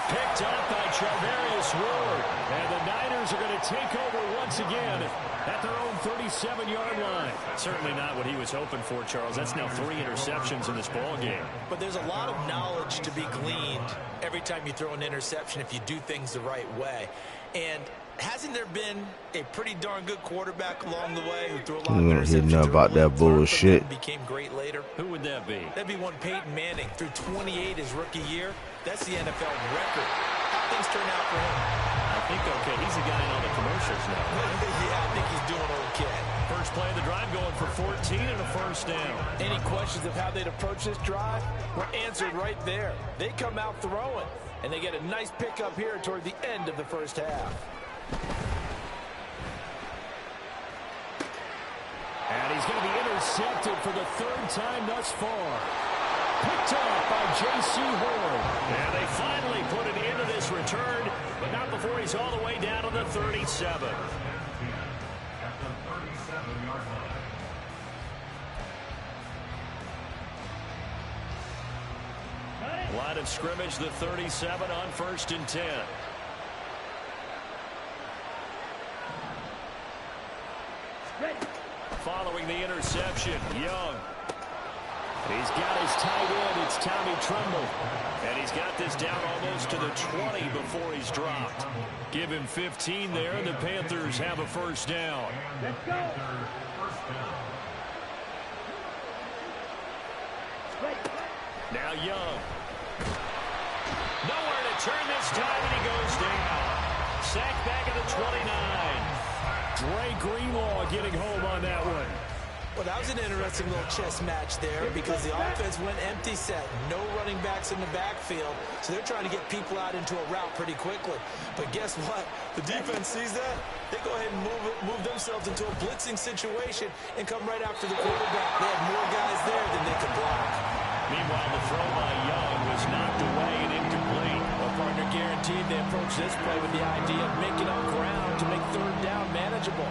Picked up by Charvarius Ward. And the Niners are going to take over once again at their own 37-yard line. Certainly not what he was hoping for, Charles. That's now 3 interceptions in this ball game. But there's a lot of knowledge to be gleaned every time you throw an interception if you do things the right way. And hasn't there been a pretty darn good quarterback along the way who threw a lot of interceptions Hear about that bullshit. Became great later? Who would that be? That'd be one Peyton Manning. Threw 28 his rookie year. That's the NFL record. How things turn out for him? I think okay. He's a guy in all the commercials now. Yeah, I think he's doing okay. First play of the drive going for 14 and a first down. Any questions of how they'd approach this drive were answered right there. They come out throwing, and they get a nice pickup here toward the end of the first half. And he's going to be intercepted for the 3rd time thus far. Picked off by J.C. Horn. And they finally put it into this return, but not before he's all the way down to the 37. Line of scrimmage, the 37 on 1st and 10. Following the interception, Young. He's got his tight end. It's Tommy Tremble. And he's got this down almost to the 20 before he's dropped. Give him 15 there, and the Panthers have a first down. Let's go. Now Young. Nowhere to turn this time, and he goes down. Sacked back at the 29. Dre Greenlaw getting home on that one. Well, that was an interesting little chess match there because the offense went empty set. No running backs in the backfield, so they're trying to get people out into a route pretty quickly. But guess what? The defense sees that. They go ahead and move themselves into a blitzing situation and come right after the quarterback. They had more guys there than they could block. Meanwhile, the throw by Young was knocked away and incomplete. Well, partner guaranteed they approach this play with the idea of making up ground to make third down manageable.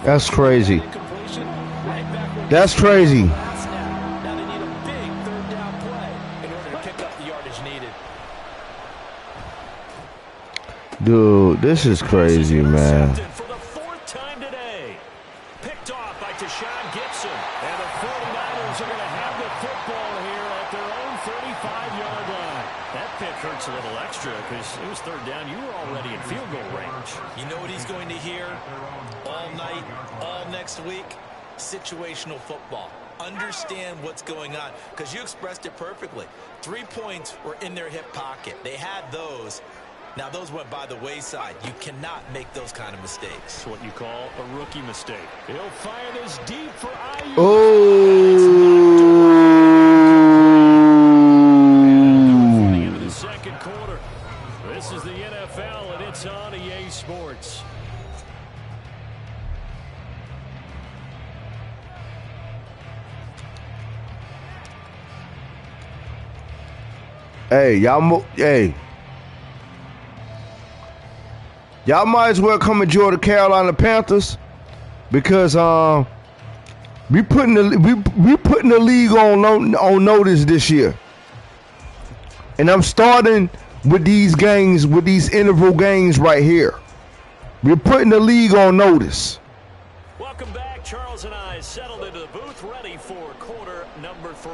That's crazy. That's crazy. Now they need a big third down play in order to pick up the yardage needed. Dude, this is crazy, man. For the 4th time today. Picked off by Tashawn Gibson. And the 49ers are going to have the football here at their own 35-yard line. That pick hurts a little extra because it was third down. You were already in field goal range. You know what he's going to hear all night, all next week? Situational football. Understand what's going on because you expressed it perfectly. 3 points were in their hip pocket. They had those. Now those went by the wayside. You cannot make those kind of mistakes. It's what you call a rookie mistake. He'll fire this deep for IU. Oh. Into the second quarter. This is the NFL and it's on EA Sports. Hey, y'all might as well come and join the Carolina Panthers because we putting the league on notice this year. And I'm starting with these games, with these interval games right here. We're putting the league on notice. Welcome back. Charles and I settled into the booth ready for quarter number 3.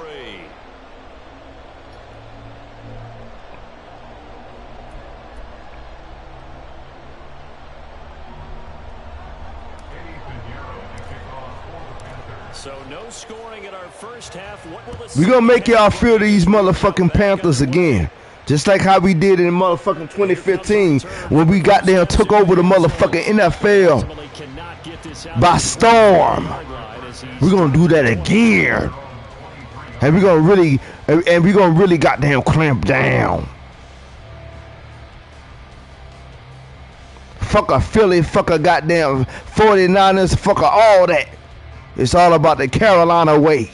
So no scoring in our first half. What will We're going to make y'all feel these motherfucking Panthers again. Just like how we did in motherfucking 2015 when we got there and took over the motherfucking NFL by storm. We're going to do that again. And we're going to really goddamn clamp down. Fuck a Philly, fuck a goddamn 49ers, fuck a all that. It's all about the Carolina way.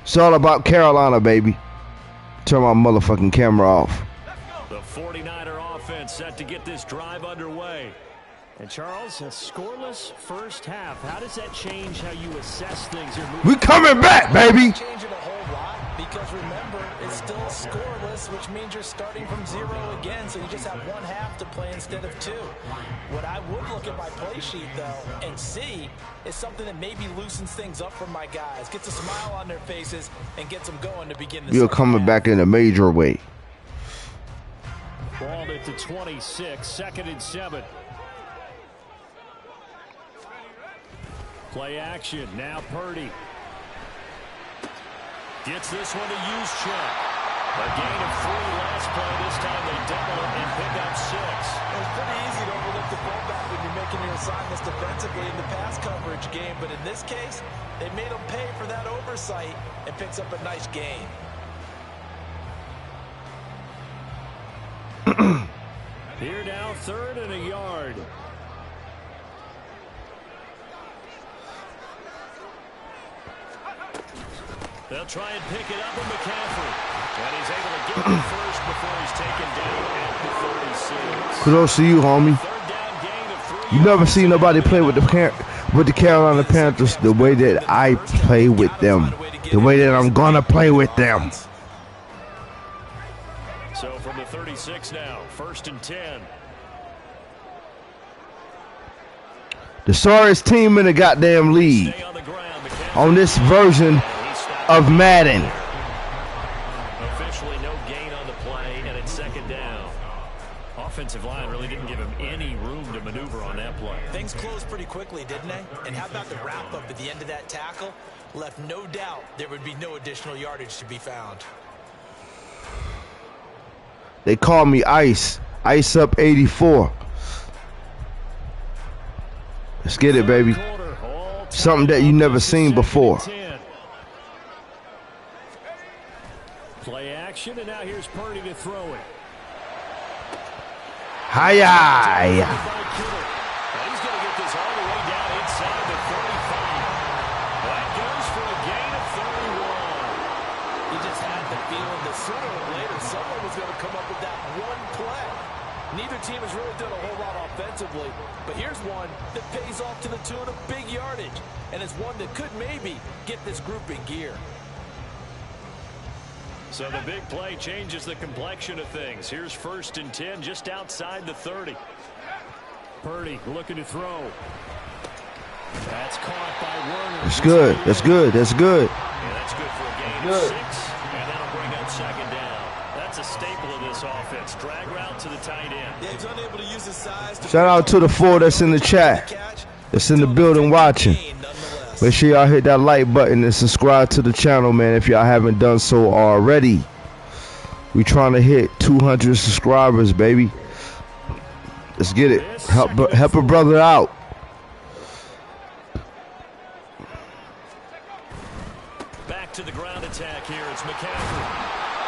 It's all about Carolina, baby. Turn my motherfucking camera off. The 49er offense set to get this drive underway. And Charles, a scoreless first half. How does that change how you assess things? We coming back, baby. Change it a whole lot because remember, it's still scoreless, which means you're starting from 0 again, so you just have one half to play instead of 2. What I would look at my play sheet, though, and see is something that maybe loosens things up for my guys, gets a smile on their faces, and gets them going to begin the You're coming back in a major way. Ball at the 26, 2nd and 7. Play action, now Purdy. Gets this one to Juszczyk. A gain of 3 last play. This time they double it and pick up 6. It's pretty easy to overlook the fullback when you're making your assignments defensively in the pass coverage game, but in this case, they made him pay for that oversight and picks up a nice gain. Here now, 3rd and a yard. They'll try and pick it up with McCaffrey. And he's able to get the first before he's taken down at the 36. Kudos to you, homie. Third down gain of 3 You never yards. seen nobody play with the Carolina Panthers the way that I play with them. The way that I'm gonna play with them. So from the 36 now, 1st and 10. The sorriest team in the goddamn league Stay on the ground. McCaffrey. on this version He stopped of Madden. Officially no gain on the play, and it's 2nd down. Offensive line really didn't give him any room to maneuver on that play. Things closed pretty quickly, didn't they? And how about the wrap-up at the end of that tackle? Left no doubt there would be no additional yardage to be found. They call me Iceup84. Let's get it, baby. Something that you never seen before. Play action, and now here's Purdy to throw it. Hi-yi. He's going to get this all the way down inside the 35. That goes for a gain of 31. You just had the feeling that sooner or later someone was going to come up with that one play. Neither team has really done a whole lot offensively, but here's one that pays off to the tune of big yardage, and it's one that could maybe get this group in gear. So the big play changes the complexion of things. Here's 1st and 10 just outside the 30. Purdy looking to throw. That's caught by Werner. That's good. That's good. That's good. Yeah, that's good for a gain of 6, and that'll bring up 2nd down. That's a staple of this offense. Drag route to the tight end. Yeah, he's unable to use his size. Shout out to the 4 that's in the chat, that's in the building watching. Make sure y'all hit that like button and subscribe to the channel, man, if y'all haven't done so already. We trying to hit 200 subscribers, baby. Let's get it. Help a brother out. Back to the ground attack here. It's McCaffrey.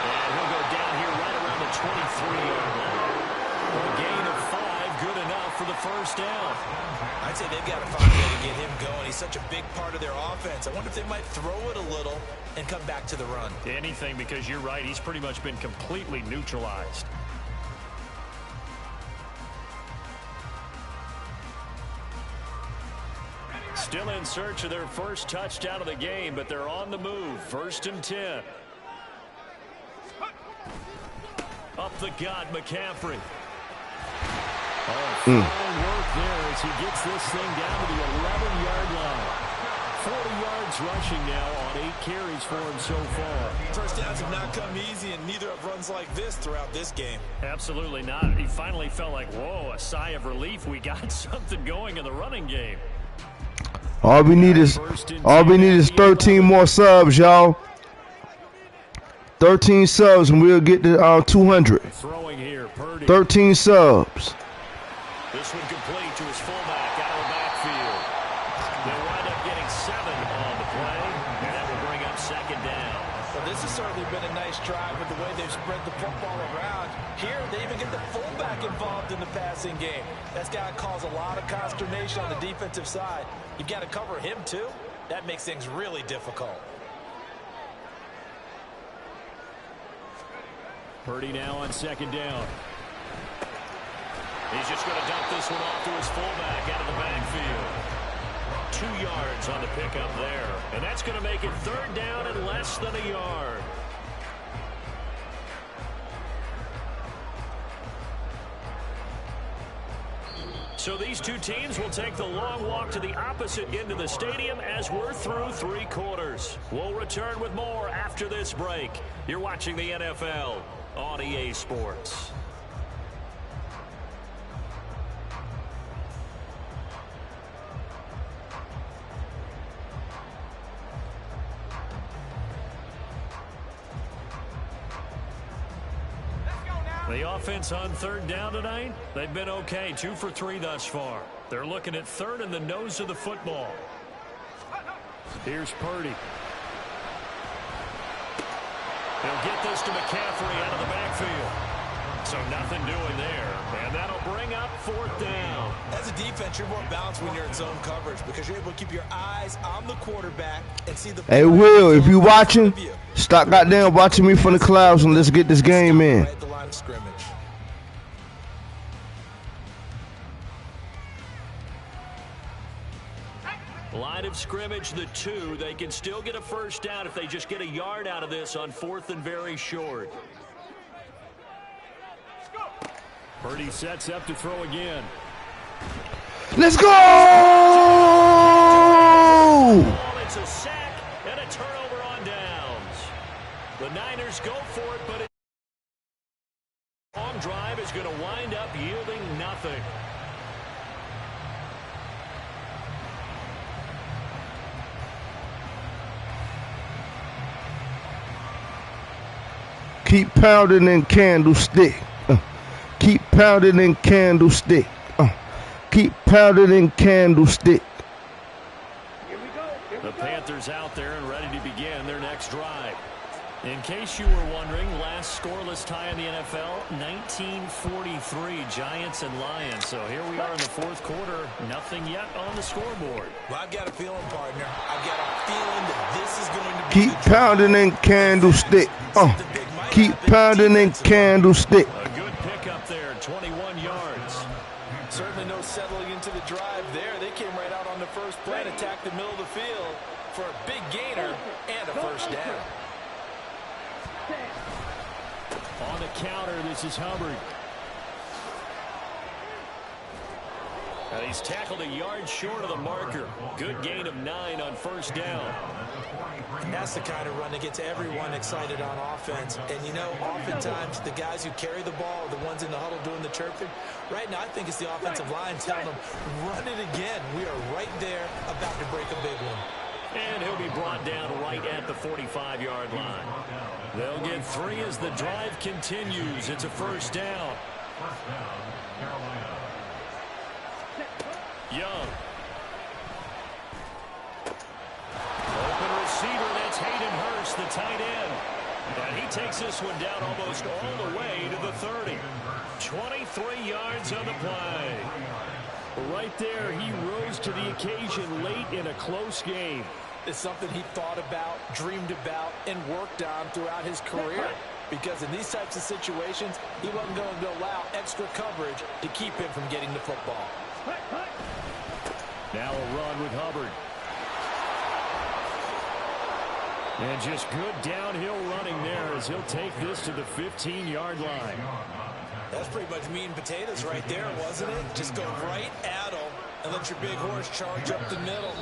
And he'll go down here right around the 23-yard line. A gain of 5, good enough for the 1st down. I'd say they've got to find a way to get him going. He's such a big part of their offense. I wonder if they might throw it a little and come back to the run. Anything, because you're right. He's pretty much been completely neutralized. Still in search of their first touchdown of the game, but they're on the move. 1st and 10. Up the gut, McCaffrey. Fine work there as he gets this thing down to the 11-yard line. 40 yards rushing now on 8 carries for him so far. First downs have not come easy, and neither have runs like this throughout this game. Absolutely not. He finally felt like, whoa, a sigh of relief. We got something going in the running game. All we need is 13 more subs, y'all. 13 subs and we'll get to 200. Throwing here, Purdy. 13 subs. This one complete to his fullback out of the backfield. They'll wind up getting 7 on the play, and that will bring up 2nd down. Well, this has certainly been a nice drive with the way they've spread the football around. Here, they even get the fullback involved in the passing game. That's got to cause a lot of consternation on the defensive side. You've got to cover him, too. That makes things really difficult. Purdy now on 2nd down. He's just going to dump this one off to his fullback out of the backfield. 2 yards on the pickup there. And that's going to make it 3rd down and less than a yard. So these two teams will take the long walk to the opposite end of the stadium as we're through 3 quarters. We'll return with more after this break. You're watching the NFL on EA Sports. The offense on 3rd down tonight, they've been okay. 2 for 3 thus far. They're looking at 3rd in the nose of the football. Here's Purdy. He'll get this to McCaffrey out of the backfield. So nothing doing there. And that'll bring up 4th down. As a defense, you're more balanced when you're in zone coverage because you're able to keep your eyes on the quarterback and see the. Hey, Will, if you watching, stop goddamn watching me from the clouds and let's get this game in. Right at the line of scrimmage. Line of scrimmage, the 2. They can still get a 1st down if they just get a yard out of this on 4th and very short. Purdy sets up to throw again. Let's go! It's a sack and a turnover on downs. The Niners go for it, but a long drive is going to wind up yielding nothing. Keep pounding in candlestick. Keep pounding in candlestick. Keep pounding in candlestick. The Panthers out there and ready to begin their next drive. In case you were wondering, last scoreless tie in the NFL, 1943, Giants and Lions. So here we are in the 4th quarter, nothing yet on the scoreboard. Well, I've got a feeling, partner. I've got a feeling that this is going to be. Keep pounding in candlestick. Keep pounding in candlestick. A good pickup there, 21 yards. Certainly no settling into the drive there. They came right out on the first play and attacked the middle of the field for a big gainer and a 1st down. On the counter, this is Hubbard. And he's tackled a yard short of the marker. Good gain of 9 on 1st down. That's the kind of run that gets everyone excited on offense. And, you know, oftentimes the guys who carry the ball are the ones in the huddle doing the chirping. Right now, I think it's the offensive line telling them, run it again. We are right there about to break a big one. And he'll be brought down right at the 45-yard line. They'll get 3 as the drive continues. It's a 1st down. Young. Open receiver, that's Hayden Hurst, the tight end. And he takes this one down almost all the way to the 30. 23 yards on the play. Right there, he rose to the occasion late in a close game. It's something he thought about, dreamed about, and worked on throughout his career. Because in these types of situations, he wasn't going to allow extra coverage to keep him from getting the football. Now a run with Hubbard. And just good downhill running there as he'll take this to the 15-yard line. That's pretty much meat and potatoes right there, wasn't it? Just go right at him and let your big horse charge up the middle.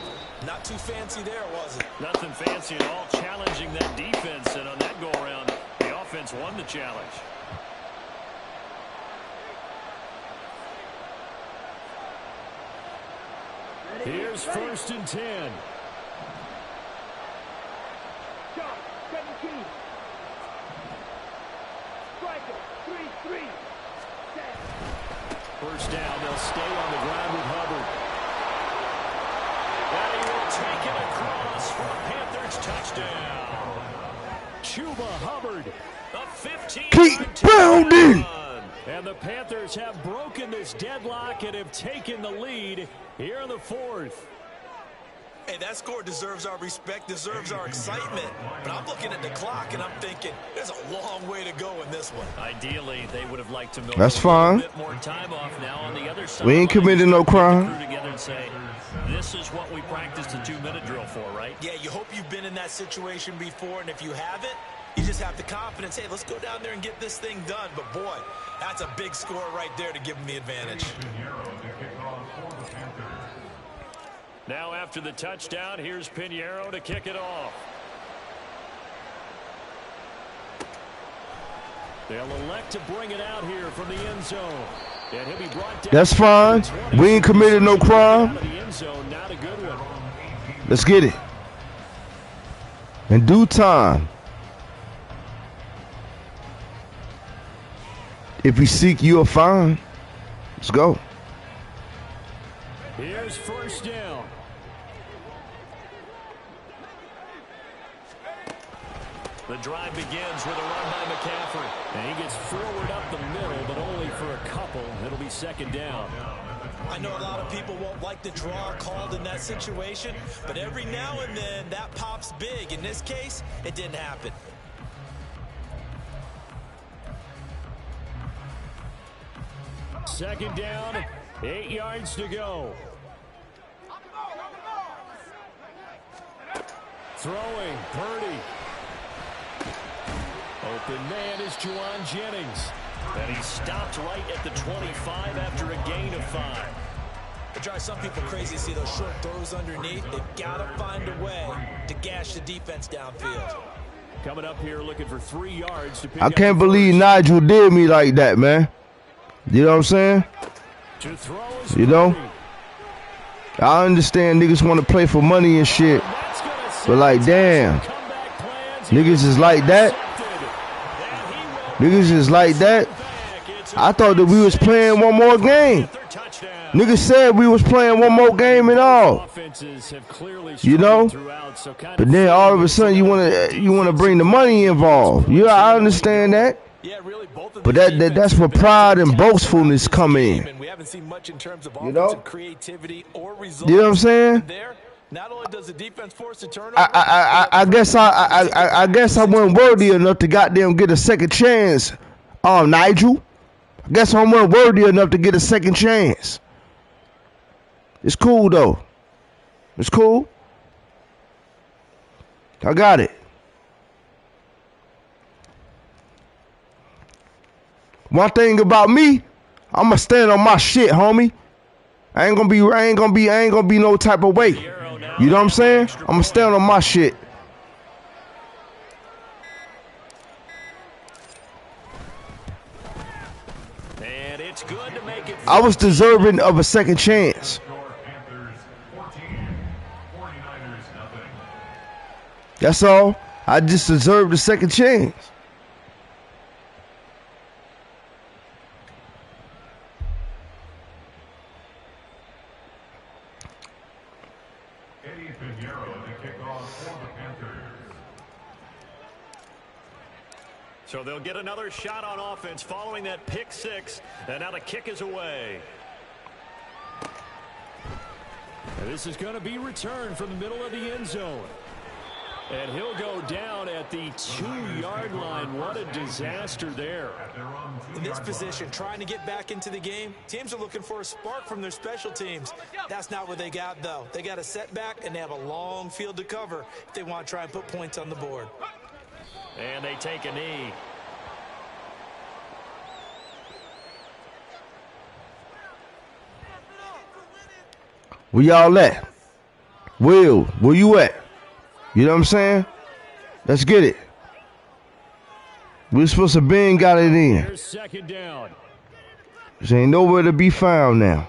Not too fancy there, was it? Nothing fancy at all, challenging that defense. And on that go-around, the offense won the challenge. Here's 1st and 10. Shot, 17. Striker, 3-3. 1st down, they'll stay on the ground with Hubbard. And he will take it across for a Panthers touchdown. Chuba Hubbard, a 15-yard Keep pounding. And the Panthers have broken this deadlock and have taken the lead here in the 4th. Hey, that score deserves our respect, deserves our excitement. But I'm looking at the clock, and I'm thinking there's a long way to go in this one. Ideally, they would have liked to milk That's a fine. little bit more time off now on the other side. We ain't committed no crime. Together and say, this is what we practiced a 2-minute drill for, right? Yeah, you hope you've been in that situation before, and if you haven't, you just have the confidence, hey, let's go down there and get this thing done. But, boy, that's a big score right there to give them the advantage. Now after the touchdown, here's Pinheiro to kick it off. They'll elect to bring it out here from the end zone. And he'll be brought down. That's fine. We ain't committed no crime. The end zone, not a good one. Let's get it. In due time. If we seek, you'll find. Let's go. Here's 1st down. The drive begins with a run by McCaffrey. And he gets forward up the middle, but only for a couple. It'll be second down. I know a lot of people won't like the draw called in that situation, but every now and then that pops big. In this case, it didn't happen. Second down, 8 yards to go. Throwing, Purdy. Open man is Juwan Jennings. And he stopped right at the 25 after a gain of 5. It drives some people crazy to see those short throws underneath. They've got to find a way to gash the defense downfield. Coming up here looking for 3 yards to pick I can't believe Nigel did me like that, man. You know what I'm saying? You know? I understand niggas want to play for money and shit. But like, damn. Niggas is like that. Niggas is like that. I thought that we was playing one more game. Niggas said we was playing one more game and all. You know? But then all of a sudden you wanna bring the money involved. Yeah, I understand that. But that's where pride and boastfulness come in. You know? You know what I'm saying? Not only does the defense force a turnover, I guess I wasn't worthy enough to goddamn get a second chance. Nigel. I guess I wasn't worthy enough to get a second chance. It's cool though. It's cool. I got it. One thing about me, I'ma stand on my shit, homie. I ain't gonna be no type of way. You know what I'm saying? I'ma stand on my shit. And it's good to make it. I was deserving of a second chance. That's all. I just deserved a second chance. So they'll get another shot on offense following that pick six. And now the kick is away. And this is going to be returned from the middle of the end zone. And he'll go down at the 2-yard line. What a disaster there. In this position, trying to get back into the game, teams are looking for a spark from their special teams. That's not what they got, though. They got a setback, and they have a long field to cover if they want to try and put points on the board. And they take a knee. Where y'all at? Will, where you at? You know what I'm saying? Let's get it. We're supposed to been got it in. Here's second down. There ain't nowhere to be found now.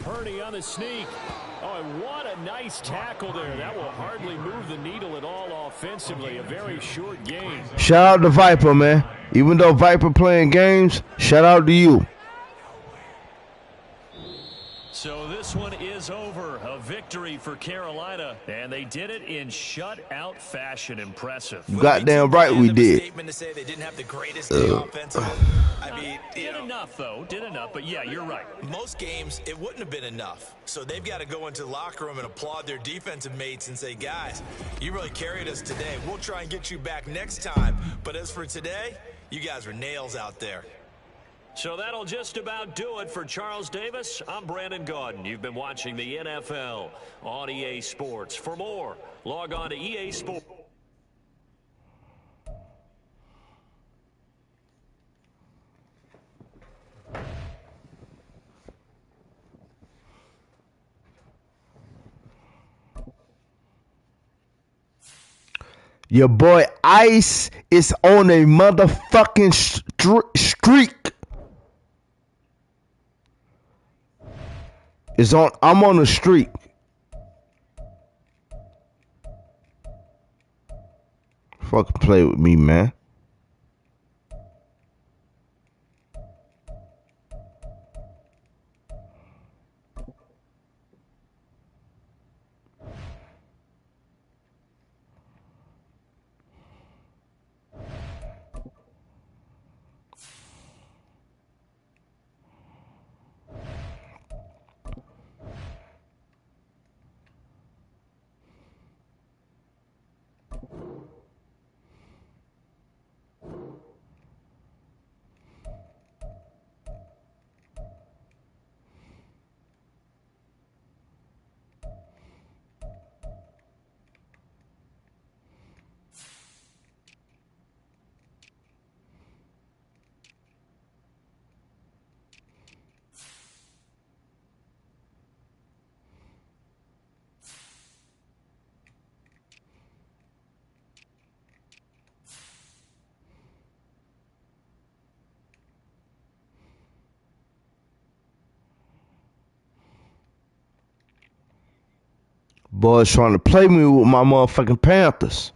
Purdy on the sneak. Oh, and what a nice tackle there. That will hardly move the needle at all offensively. A very short game. Shout out to Viper, man. Even though Viper playing games, shout out to you. So this one is over. A victory for Carolina, and they did it in shutout fashion. Impressive. You goddamn right we did. Statement to say they didn't have the greatest day offensively. I mean, did enough though. Did enough, but yeah, you're right. Most games it wouldn't have been enough. So they've got to go into the locker room and applaud their defensive mates and say, guys, you really carried us today. We'll try and get you back next time. But as for today, you guys were nails out there. So that'll just about do it for Charles Davis. I'm Brandon Gaudin. You've been watching the NFL on EA Sports. For more, log on to EA Sports. Your boy Ice is on a motherfucking streak. It's on. I'm on the streak. Fucking play with me, man. Boys trying to play me with my motherfucking Panthers.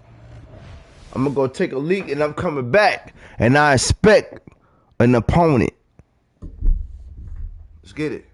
I'm gonna go take a leak and I'm coming back. And I expect an opponent. Let's get it.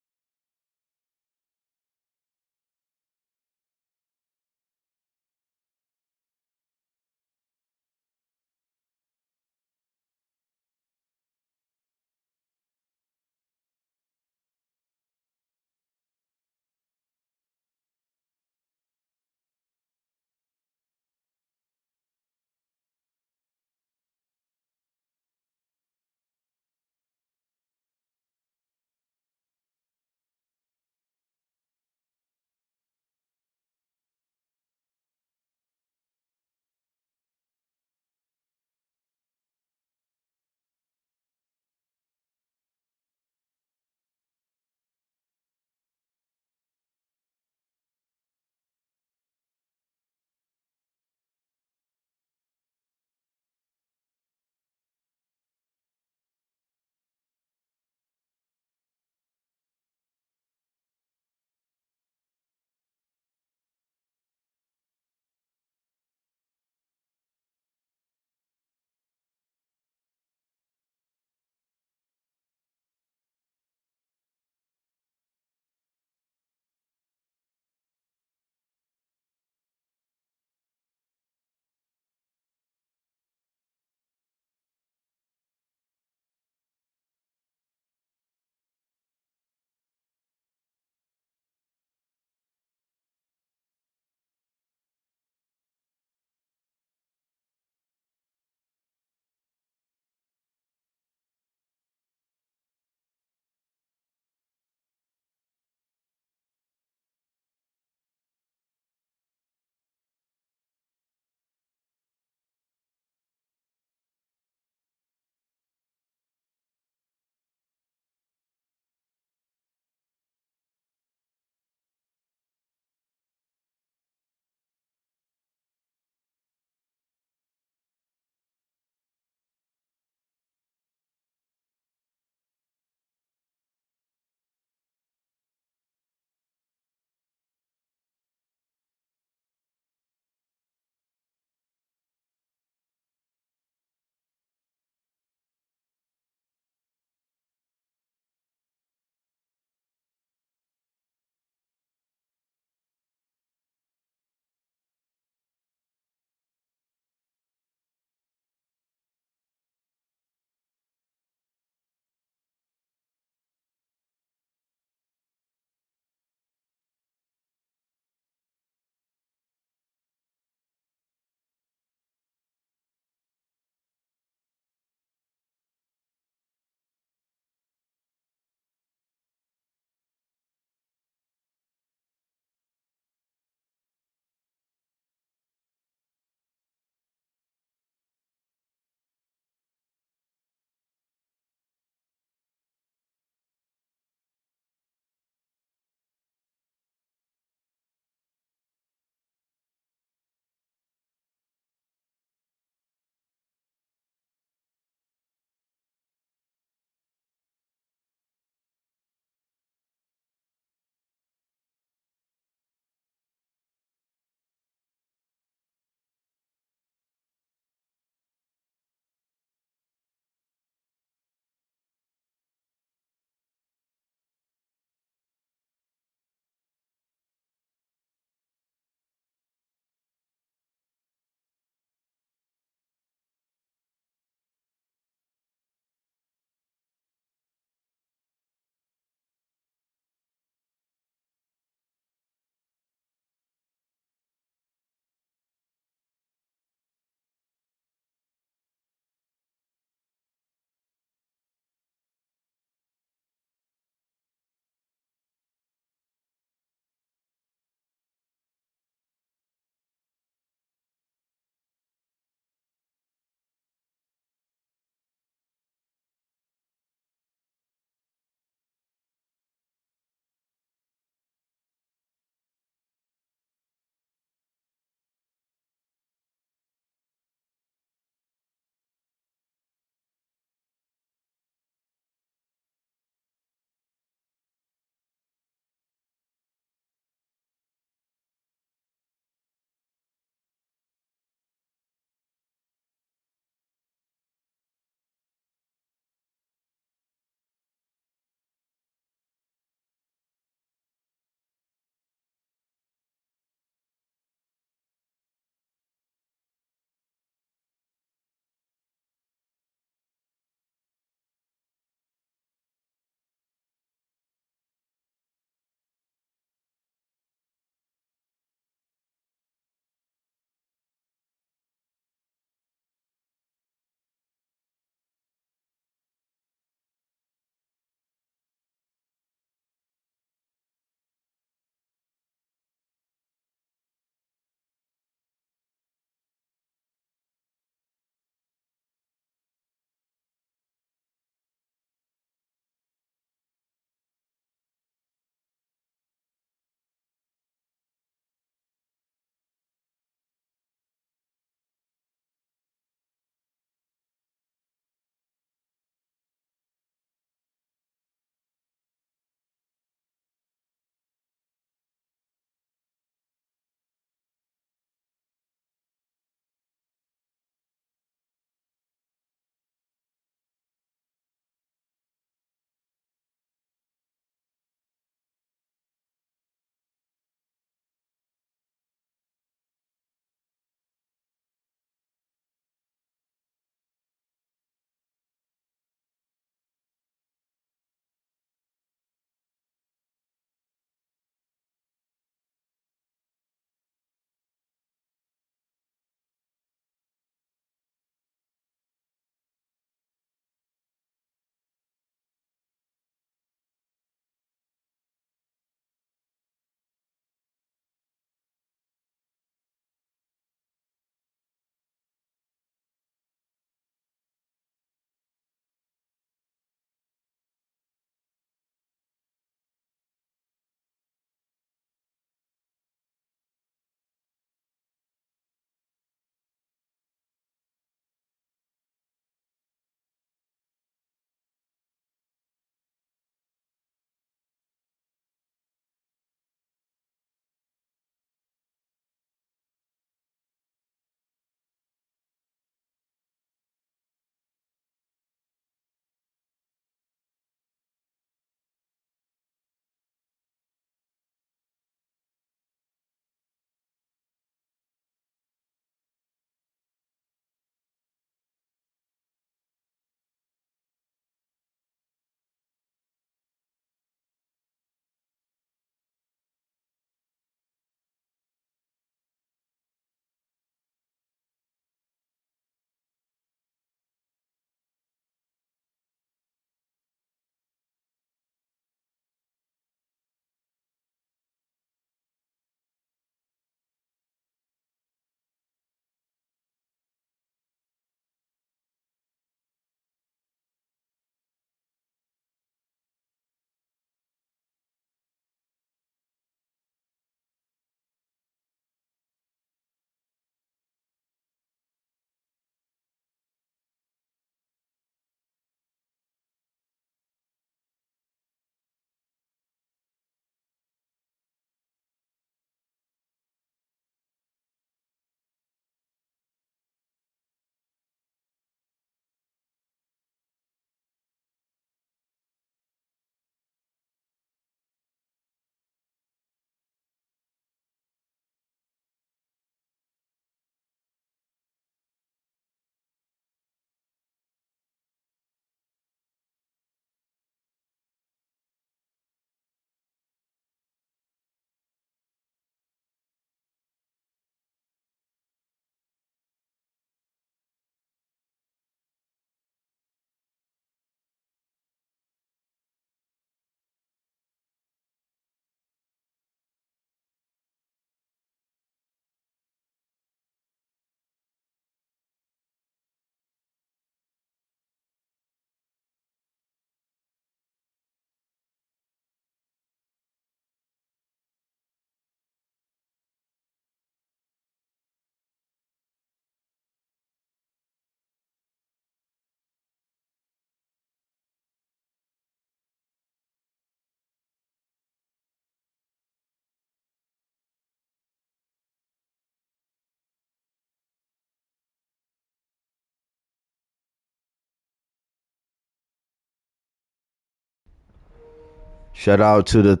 Shout out to the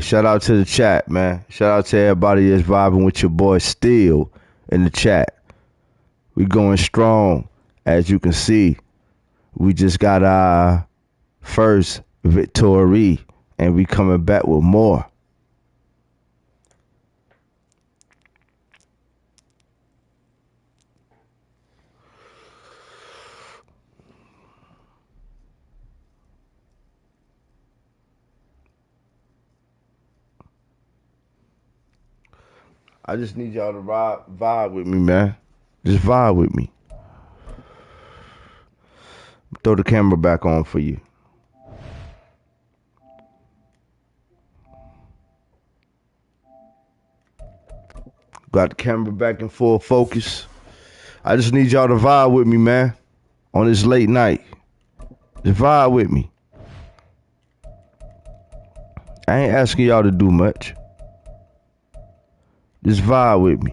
shout out to the chat, man. Shout out to everybody that's vibing with your boy Steel in the chat. We going strong, as you can see. We just got our first victory, and we coming back with more. I just need y'all to vibe with me, man. Just vibe with me. Throw the camera back on for you. Got the camera back in full focus. I just need y'all to vibe with me, man. On this late night. Just vibe with me. I ain't asking y'all to do much. Just vibe with me.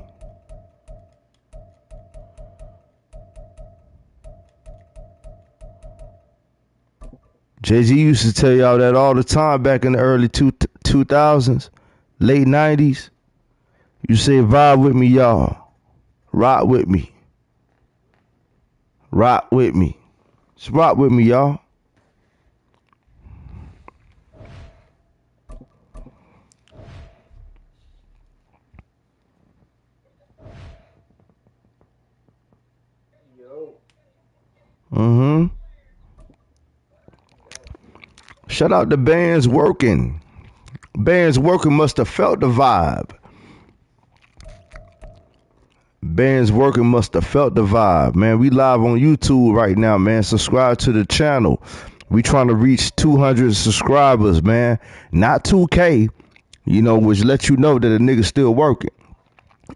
Jay-Z used to tell y'all that all the time back in the early 2000s, late 90s. You say vibe with me, y'all. Rock with me. Rock with me. Just rock with me, y'all. Shout out to Bands Working. Bands Working must have felt the vibe. Bands Working must have felt the vibe. Man, we live on YouTube right now, man. Subscribe to the channel. We trying to reach 200 subscribers, man. Not 2K, which lets you know that a nigga still working.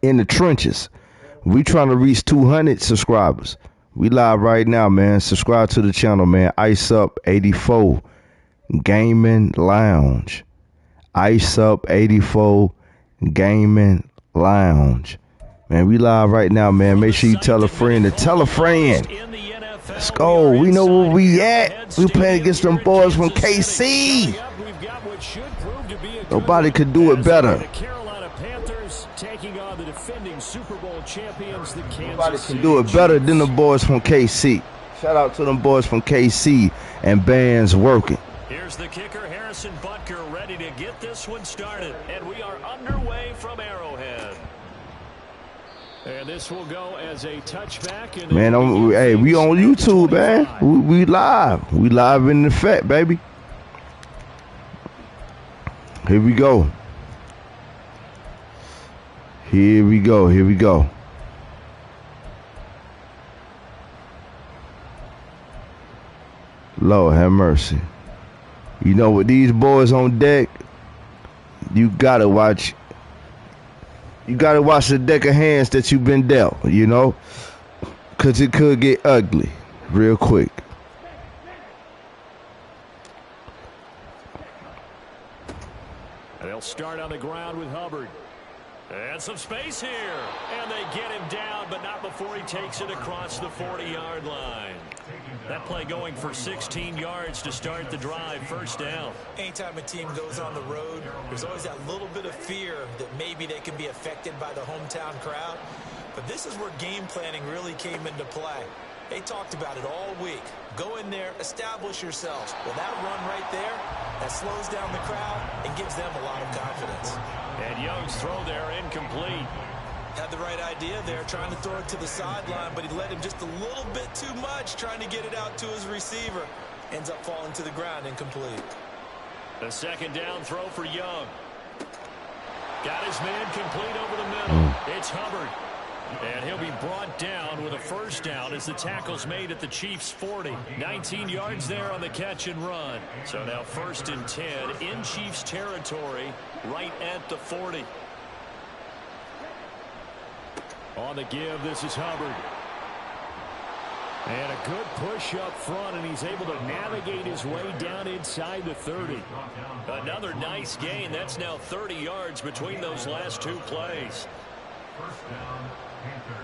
In the trenches. We trying to reach 200 subscribers. We live right now, man. Subscribe to the channel, man. Iceup84 Gaming Lounge. Iceup84 Gaming Lounge. Man, we live right now, man. Make sure you tell a friend to tell a friend. Let's go. We know where we at. We playing against them boys from KC. Nobody could do it better. Nobody can do it better than the boys from KC. Shout out to them boys from KC and Bands Working. Here's the kicker, Harrison Butker, ready to get this one started. And we are underway from Arrowhead. And this will go as a touchback. Man, we on YouTube, man. We live. We live in effect, baby. Here we go. Here we go. Here we go. Lord have mercy. You know, with these boys on deck, you gotta watch. You gotta watch the deck of hands that you've been dealt, because it could get ugly real quick. And they'll start on the ground with Hubbard. And some space here. And they get him down, but not before he takes it across the 40-yard line. That play going for 16 yards to start the drive. First down. Anytime a team goes on the road, there's always that little bit of fear that maybe they can be affected by the hometown crowd. But this is where game planning really came into play. They talked about it all week. Go in there, establish yourselves. Well, that run right there, that slows down the crowd and gives them a lot of confidence. And Young's throw there incomplete. Had the right idea there, trying to throw it to the sideline, but he let him just a little bit too much, trying to get it out to his receiver. Ends up falling to the ground, incomplete. The second down throw for Young. Got his man complete over the middle. It's Hubbard. And he'll be brought down with a first down as the tackle's made at the Chiefs' 40. 19 yards there on the catch and run. So now 1st and 10 in Chiefs territory right at the 40. On the give, this is Hubbard. And a good push up front, and he's able to navigate his way down inside the 30. Another nice gain. That's now 30 yards between those last two plays. First down, Panthers.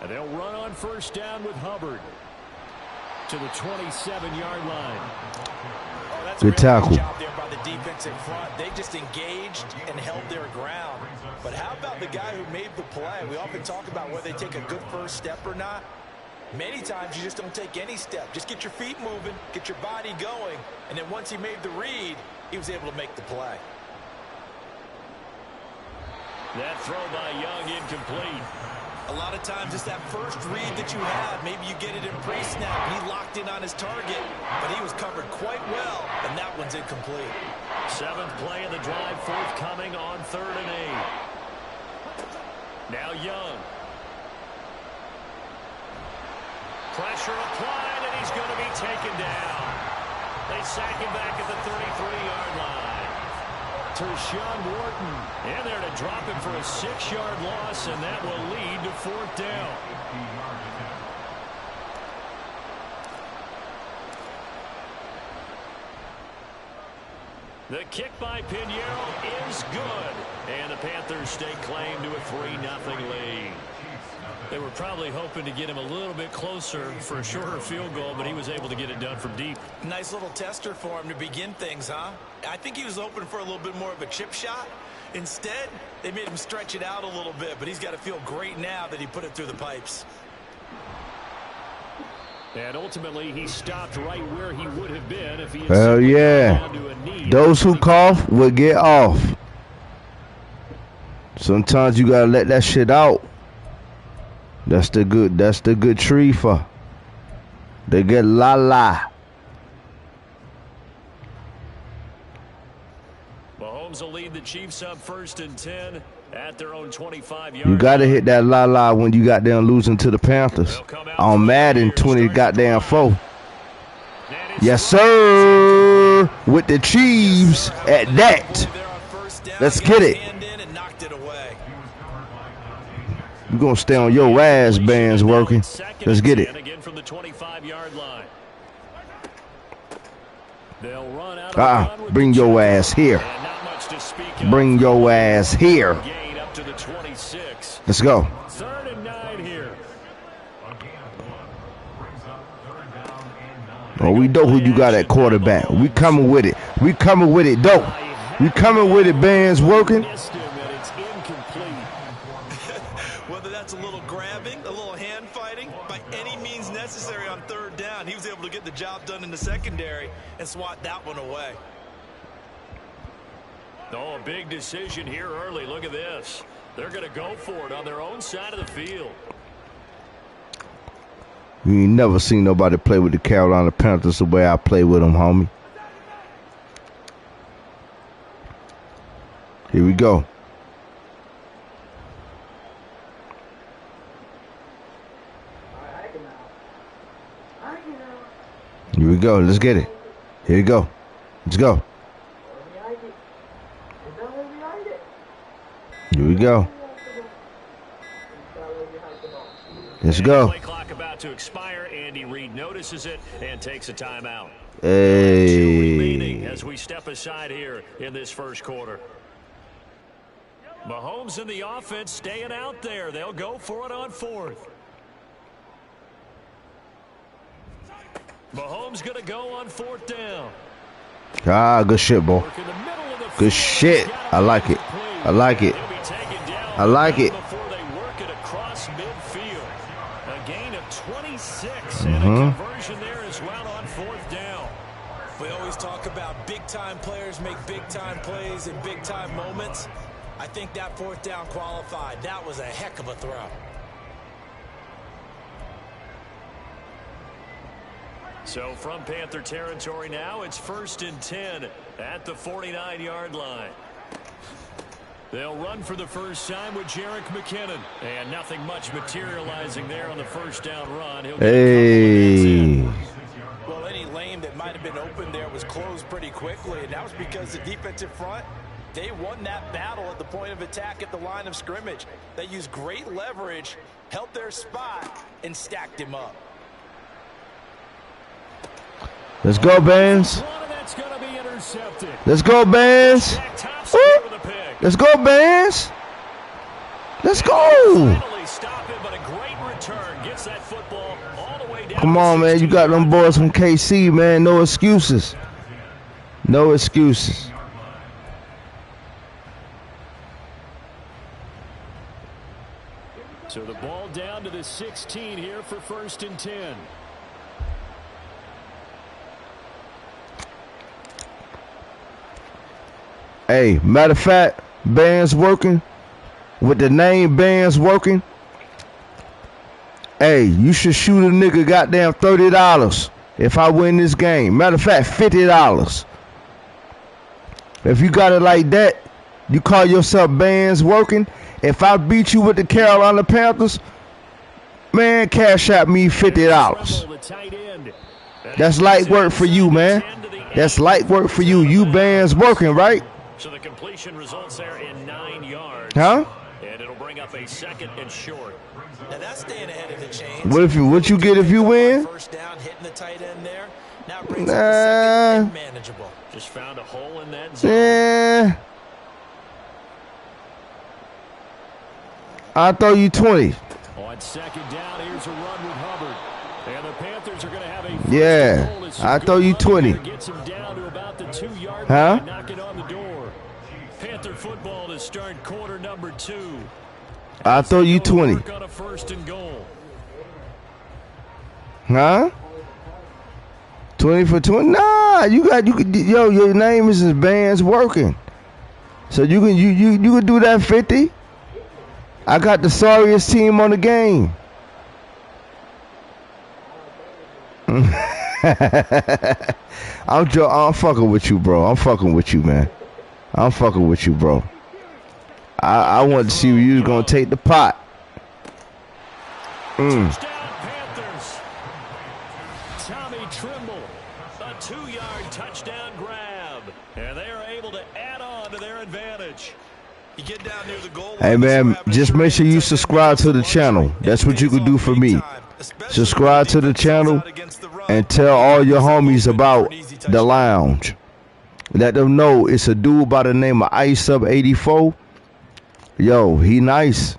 And they'll run on first down with Hubbard to the 27-yard line. Oh, that's Good a really tackle. good job there by the defensive front. They just engaged and held their ground. But how about the guy who made the play? We often talk about whether they take a good first step or not. Many times you just don't take any step. Just get your feet moving, get your body going, and then once he made the read, he was able to make the play. That throw by Young incomplete. A lot of times it's that first read that you have. Maybe you get it in pre-snap. He locked in on his target, but he was covered quite well, and that one's incomplete. 7th play of the drive forthcoming on 3rd and 8. Now Young. Pressure applied, and he's going to be taken down. They sack him back at the 33-yard line. Tershawn Wharton in there to drop him for a 6-yard loss, and that will lead to 4th down. The kick by Pinheiro is good, and the Panthers stake claim to a 3-0 lead. They were probably hoping to get him a little bit closer for a shorter field goal, but he was able to get it done from deep. Nice little tester for him to begin things, huh? I think he was hoping for a little bit more of a chip shot. Instead, they made him stretch it out a little bit, but he's got to feel great now that he put it through the pipes. And ultimately, he stopped right where he would have been if he had Hell simply yeah. gone down to a knee. Those who cough will get off. Sometimes you gotta let that shit out. That's the good tree for. They get la. Mahomes will lead the Chiefs up 1st and 10 at their own 25-yard You gotta line. hit that la when you got them losing to the Panthers. On Madden 20 goddamn 4. Yes, sir. With the Chiefs at that. Let's get it. You're gonna stay on your ass, bands working. Let's get it. Again from the 25-yard line. They'll run out of Bring your ass here. Bring your ass here. Gain up to the 26. Let's go. 3rd and 9 here. Oh, we know who you got at quarterback. We coming with it. We coming with it, though. We coming with it, bands working. Missed him, and it's incomplete. Whether that's a little grabbing, a little hand fighting, by any means necessary on 3rd down, he was able to get the job done in the secondary and swat that one away. Oh, a big decision here early. Look at this. They're going to go for it on their own side of the field. You ain't never seen nobody play with the Carolina Panthers the way I play with them, homie. Here we go. Here we go. Let's get it. Here we go. Let's go. Here we go. Let's go. Play clock about to expire. Andy Reid notices it and takes a timeout. Hey. 2 remaining as we step aside here in this first quarter. Mahomes and the offense staying out there. They'll go for it on 4th. Mahomes going to go on 4th down. Good shit, boy. Good shit. I like it. I like it. I like it. Before they work it across midfield. A gain of 26 and a conversion there as well on 4th down. We always talk about big-time players make big-time plays in big-time moments. I think that 4th down qualified. That was a heck of a throw. So from Panther territory now, it's 1st and 10 at the 49-yard line. They'll run for the first time with Jerick McKinnon. And nothing much materializing there on the first down run. He'll Hey. Well, any lane that might have been open there was closed pretty quickly, and that was because the defensive front, they won that battle at the point of attack at the line of scrimmage. They used great leverage, held their spot, and stacked him up. Let's go, Bands. Let's go, Bands. Let's go, Bands. Let's go. Stop him, but a great return. Gets that football all the way down. Come on, man. You got them boys from KC, man. No excuses. No excuses. So the ball down to the 16 here for 1st and 10. Hey, matter of fact, band's working. With the name band's working. Hey, you should shoot a nigga goddamn $30 if I win this game. Matter of fact, $50. If you got it like that, you call yourself bands working. If I beat you with the Carolina Panthers, man, cash out me $50. That's light work for you, man. That's light work for you. You bands working, right? So the completion results there in 9 yards. Huh? And it'll bring up a 2nd and short. And that's staying ahead of the chains. What you get if you win? First down, hitting the tight end there. Now it brings up the 2nd and manageable. Just found a hole in that zone. Yeah. I'll throw you 20. On 2nd down, here's a run with Hubbard. And the Panthers are going to have a Yeah. I'll throw you 20. Gets him down to about the 2-yard Huh? line, knocking on the door. Panther football to start quarter number 2. I'll throw you 20. On a 1st and goal. Huh? 20 for 20? Nah, yo, your name is bands working. So you can do that 50. I got the sorriest team on the game. I'm fucking with you, bro. I'm fucking with you, man. I'm fucking with you, bro. I want to see who you was gonna take the pot. Touchdown Panthers. Tommy Trimble, a 2-yard touchdown grab, and they are able to add on to their advantage. You get down near the goal. Hey man, just make sure you subscribe to the channel. That's what you can do for me. Subscribe to the channel and tell all your homies about the lounge. Let them know it's a dude by the name of Iceup84. Yo, he nice.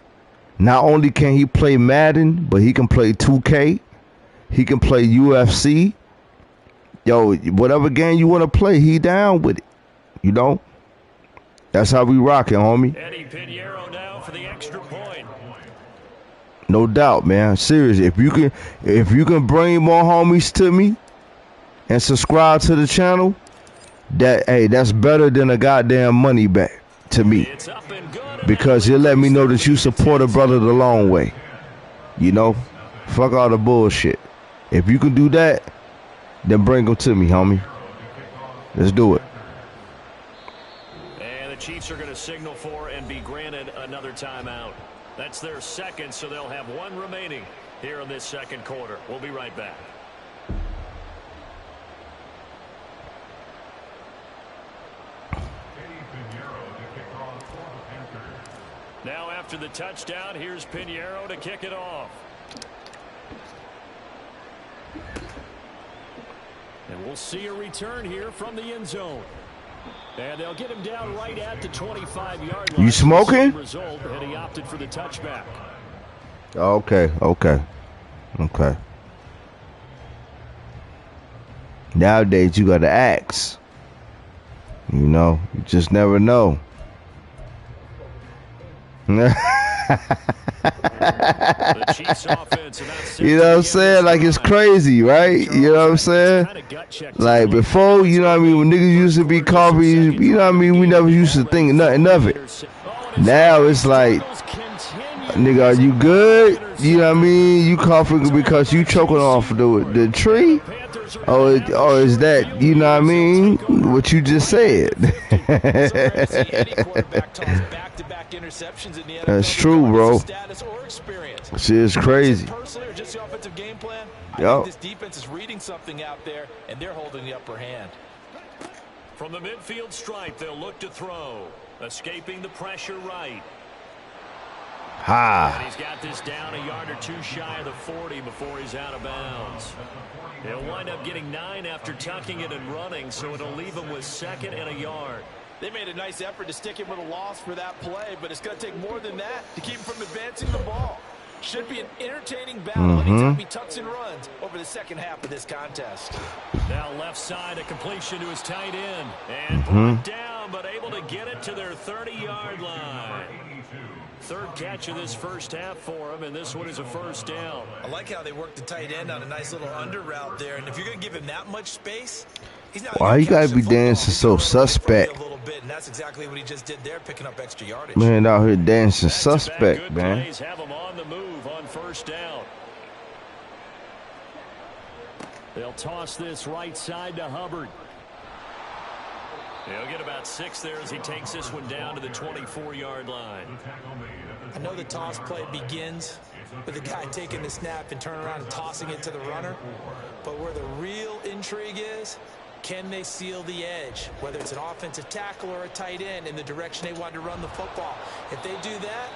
Not only can he play Madden, but he can play 2K. He can play UFC. Yo, whatever game you want to play, he down with it. You know? That's how we rockin', homie. Eddie Pinheiro now for the extra point. No doubt, man. Seriously, if you can bring more homies to me and subscribe to the channel, that's better than a goddamn money back to me. It's up and good. Because he'll let me know that you support a brother the long way. You know? Fuck all the bullshit. If you can do that, then bring them to me, homie. Let's do it. And the Chiefs are going to signal for and be granted another timeout. That's their 2nd, so they'll have 1 remaining here in this 2nd quarter. We'll be right back. Now after the touchdown, here's Pinheiro to kick it off. And we'll see a return here from the end zone. And they'll get him down right at the 25-yard line. You smoking? Result, and he opted for the touchback. Okay. Nowadays, you got to ask. You know, you just never know. The Chiefs offense about You know what I'm saying? Like, it's crazy, right? You know what I'm saying? Like, before, you know what I mean, when niggas used to be coffee, you know what I mean, we never used to think nothing of it. Now it's like, nigga, are you good? You know what I mean? You coughing because you choking off the tree? Or is that, you know what I mean, what you just said? That's true, bro. Shit is crazy. Yo. This defense is reading something out there, and they're holding the upper hand. From the midfield stripe, they'll look to throw. Escaping the pressure right. Ha. And he's got this down a yard or 2 shy of the 40 before he's out of bounds. He'll wind up getting 9 after tucking it and running, so it'll leave him with 2nd and a yard. They made a nice effort to stick him with a loss for that play, but it's going to take more than that to keep him from advancing the ball. Should be an entertaining battle anytime he tucks and runs over the second half of this contest. Now left side, a completion to his tight end. And brought down, but able to get it to their 30-yard line. Third catch of this first half for him, and this one is a first down. I like how they work the tight end on a nice little under route there. And if you're going to give him that much space, he's not. Why you gotta be dancing so suspect? A little bit, and that's exactly what he just did there, picking up extra yardage. Man, out here dancing suspect, man. Plays have him on the move on first down. They'll toss this right side to Hubbard. He'll get about 6 there as he takes this one down to the 24-yard line. I know the toss play begins with the guy taking the snap and turning around and tossing it to the runner. But where the real intrigue is, can they seal the edge? Whether it's an offensive tackle or a tight end in the direction they want to run the football. If they do that,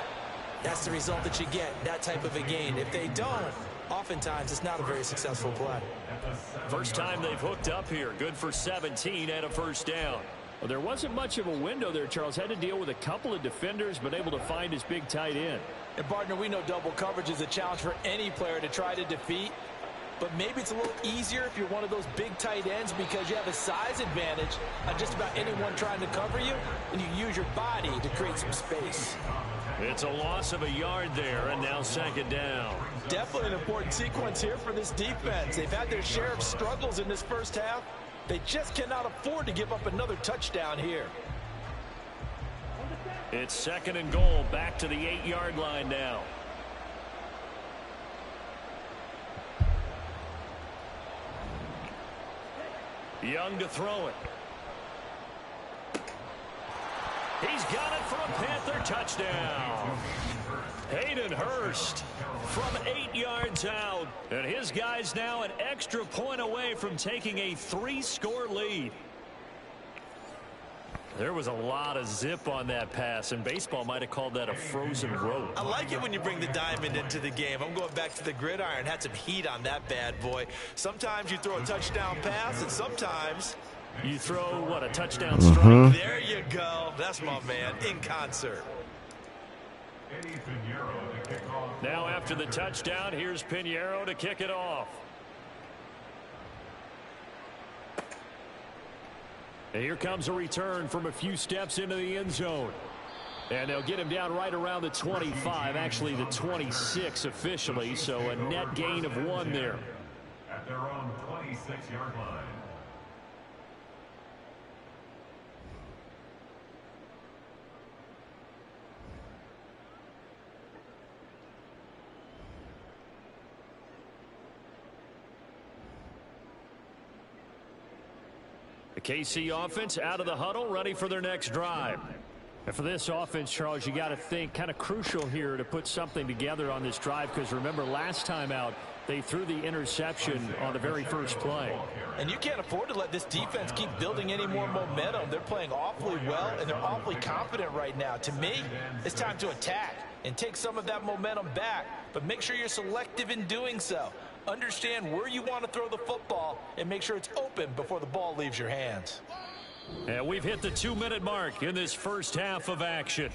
that's the result that you get, that type of a gain. If they don't, oftentimes it's not a very successful play. First time they've hooked up here. Good for 17 and a first down. Well, there wasn't much of a window there, Charles. Had to deal with a couple of defenders, but able to find his big tight end. And, partner, we know double coverage is a challenge for any player to try to defeat. But maybe it's a little easier if you're one of those big tight ends because you have a size advantage on just about anyone trying to cover you, and you use your body to create some space. It's a loss of a yard there, and now second down. Definitely an important sequence here for this defense. They've had their share of struggles in this first half. They just cannot afford to give up another touchdown here. It's second and goal, back to the 8-yard line now. Young to throw it. He's got it for a Panther touchdown. Hayden Hurst from 8 yards out. And his guy's now an extra point away from taking a 3-score lead. There was a lot of zip on that pass, and baseball might have called that a frozen rope. I like it when you bring the diamond into the game. I'm going back to the gridiron. Had some heat on that bad boy. Sometimes you throw a touchdown pass, and sometimes you throw, what, a touchdown strike? There you go. That's my man, in concert. Now after the touchdown, here's Pinheiro to kick it off. And here comes a return from a few steps into the end zone. And they'll get him down right around the 25, actually the 26 officially, so a net gain of 1 there. At their own 26-yard line. The KC offense out of the huddle, ready for their next drive. And for this offense, Charles, you got to think kind of crucial here to put something together on this drive, because remember last time out they threw the interception on the very first play. And you can't afford to let this defense keep building any more momentum. They're playing awfully well, and they're awfully confident right now. To me, it's time to attack and take some of that momentum back, but make sure you're selective in doing so. Understand where you want to throw the football and make sure it's open before the ball leaves your hands. And we've hit the 2-minute mark in this first half of action.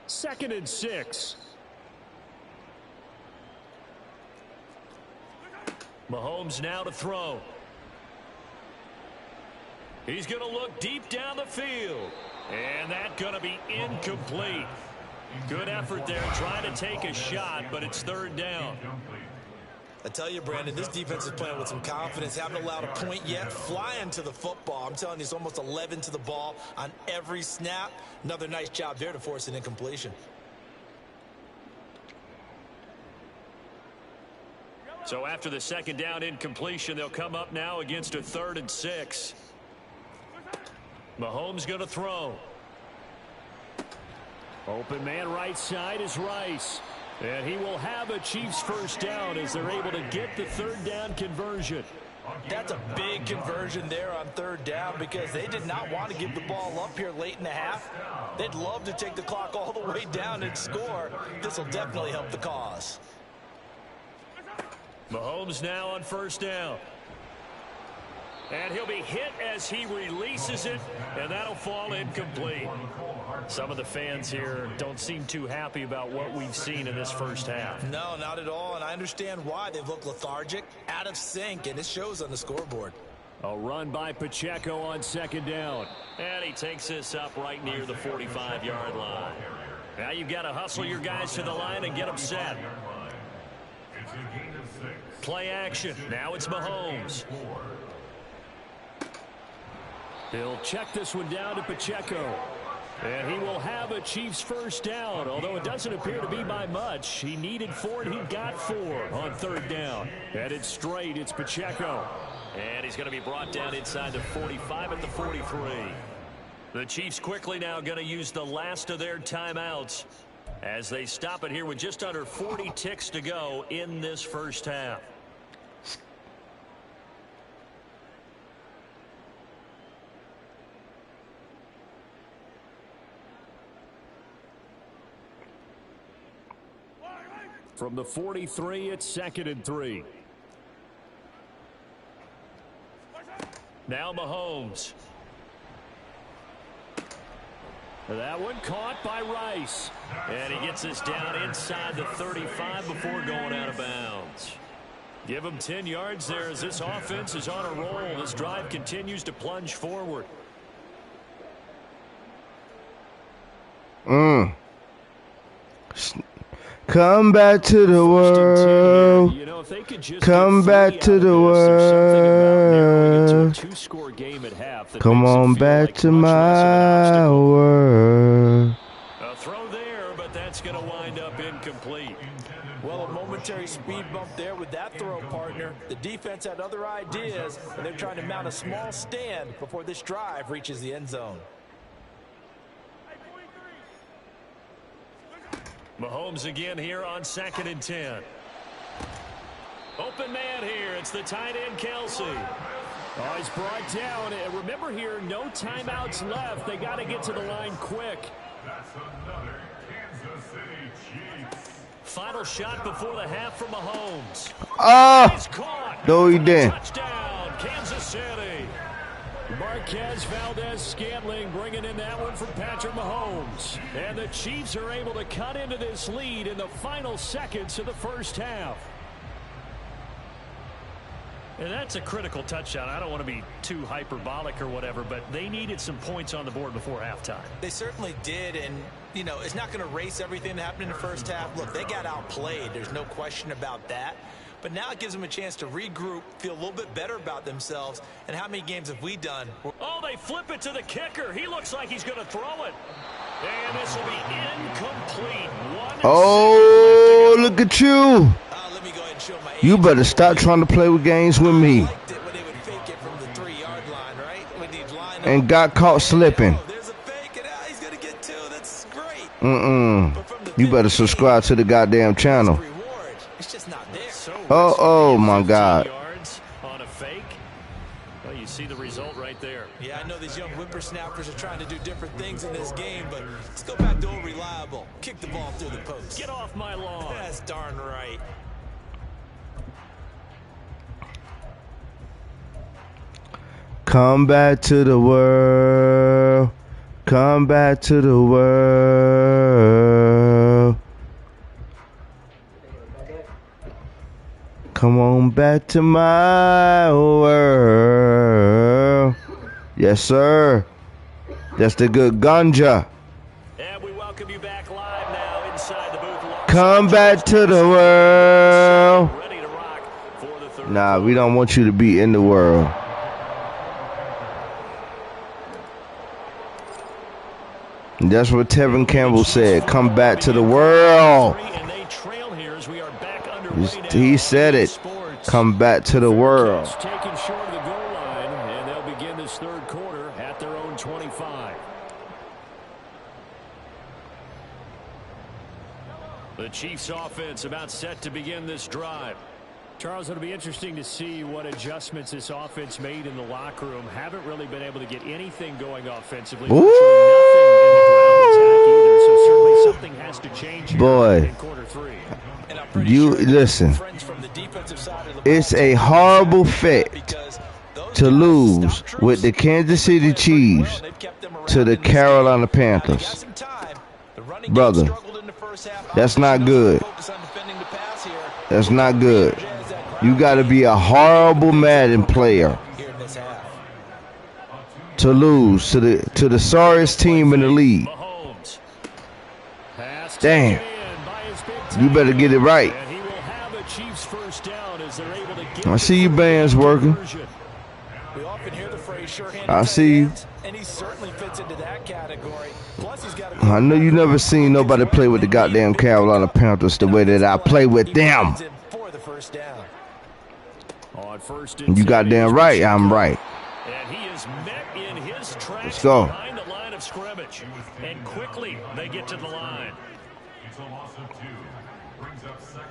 Second and 6. Mahomes now to throw. He's going to look deep down the field. And that's going to be incomplete. Good effort there trying to take a shot, but it's third down. I tell you, Brandon, this defense is playing with some confidence. Haven't allowed a point yet. Flying to the football. I'm telling you, it's almost 11 to the ball on every snap. Another nice job there to force an incompletion. So after the second down incompletion, they'll come up now against a 3rd and 6. Mahomes going to throw. Open man right side is Rice. And he will have a Chiefs first down as they're able to get the 3rd down conversion. That's a big conversion there on third down because they did not want to give the ball up here late in the half. They'd love to take the clock all the way down and score. This will definitely help the cause. Mahomes now on first down. And he'll be hit as he releases it, and that'll fall incomplete. Some of the fans here don't seem too happy about what we've seen in this first half. No, not at all, and I understand why. They've looked lethargic, out of sync, and it shows on the scoreboard. A run by Pacheco on second down. And he takes this up right near the 45-yard line. Now you've got to hustle your guys to the line and get them set. Play action. Now it's Mahomes. He'll check this one down to Pacheco. And he will have a Chiefs first down, although it doesn't appear to be by much. He needed 4, and he got 4 on third down. And it's straight. It's Pacheco. And he's going to be brought down inside the 45 at the 43. The Chiefs quickly now going to use the last of their timeouts as they stop it here with just under 40 ticks to go in this first half. From the 43, it's 2nd and 3. Now Mahomes. That one caught by Rice. And he gets this down inside the 35 before going out of bounds. Give him 10 yards there as this offense is on a roll. This drive continues to plunge forward. Come back to the world. You know, if they could just come back to the world. Come on back to my world. A throw there, but that's going to wind up incomplete. Well, a momentary speed bump there with that throw, partner. The defense had other ideas, and they're trying to mount a small stand before this drive reaches the end zone. Mahomes again here on 2nd and 10. Open man here. It's the tight end, Kelsey. Oh, he's brought down. And remember here, no timeouts left. They got to get to the line quick. That's another Kansas City Chiefs. Final shot before the half from Mahomes. Oh, caught. No, he didn't. Touchdown, Kansas City. Marquez Valdez-Scantling bringing in that one from Patrick Mahomes. And the Chiefs are able to cut into this lead in the final seconds of the first half. And that's a critical touchdown. I don't want to be too hyperbolic or whatever, but they needed some points on the board before halftime. They certainly did, and, you know, it's not going to erase everything that happened in the first half. Look, they got outplayed. There's no question about that. But now it gives them a chance to regroup, feel a little bit better about themselves. And how many games have we done? Oh, they flip it to the kicker. He looks like he's going to throw it. And this will be incomplete. Oh, look at you. Let me go ahead and show my You better stop trying to play with games with me. And got caught slipping. There's a fake, and he's going to get 2. That's great. You better subscribe to the goddamn channel. It's just not there. Oh my God. Yards on a fake. Well, you see the result right there. Yeah, I know these young whippersnappers are trying to do different things in this game, but let's go back to old reliable. Kick the ball through the post. Get off my lawn. That's darn right. Come back to the world. Come back to the world. Come on back to my world. Yes, sir. That's the good ganja. And we welcome you back live now inside the booth. Come back to the world. Ready to rock for the third. Nah, we don't want you to be in the world. And that's what Tevin Campbell said. Come back to the world. He said it. Come back to the world. Taken short of the goal line, and they'll begin this third quarter at their own 25. The Chiefs offense about set to begin this drive. Charles, it'll be interesting to see what adjustments this offense made in the locker room. Haven't really been able to get anything going offensively. Nothing in the ground attack either, so certainly something has to change here in quarter three. You listen, it's a horrible fit to lose with the Kansas City Chiefs to the Carolina Panthers. Brother, that's not good. That's not good. You got to be a horrible Madden player to lose to the sorriest team in the league. Damn. You better get it right. I see you bands working. I see you. I know you never seen nobody play with the goddamn Carolina Panthers the way that I play with them. You goddamn right, I'm right. And he is met in his tracks. Let's go. Behind the line of scrimmage. And quickly they get to the line.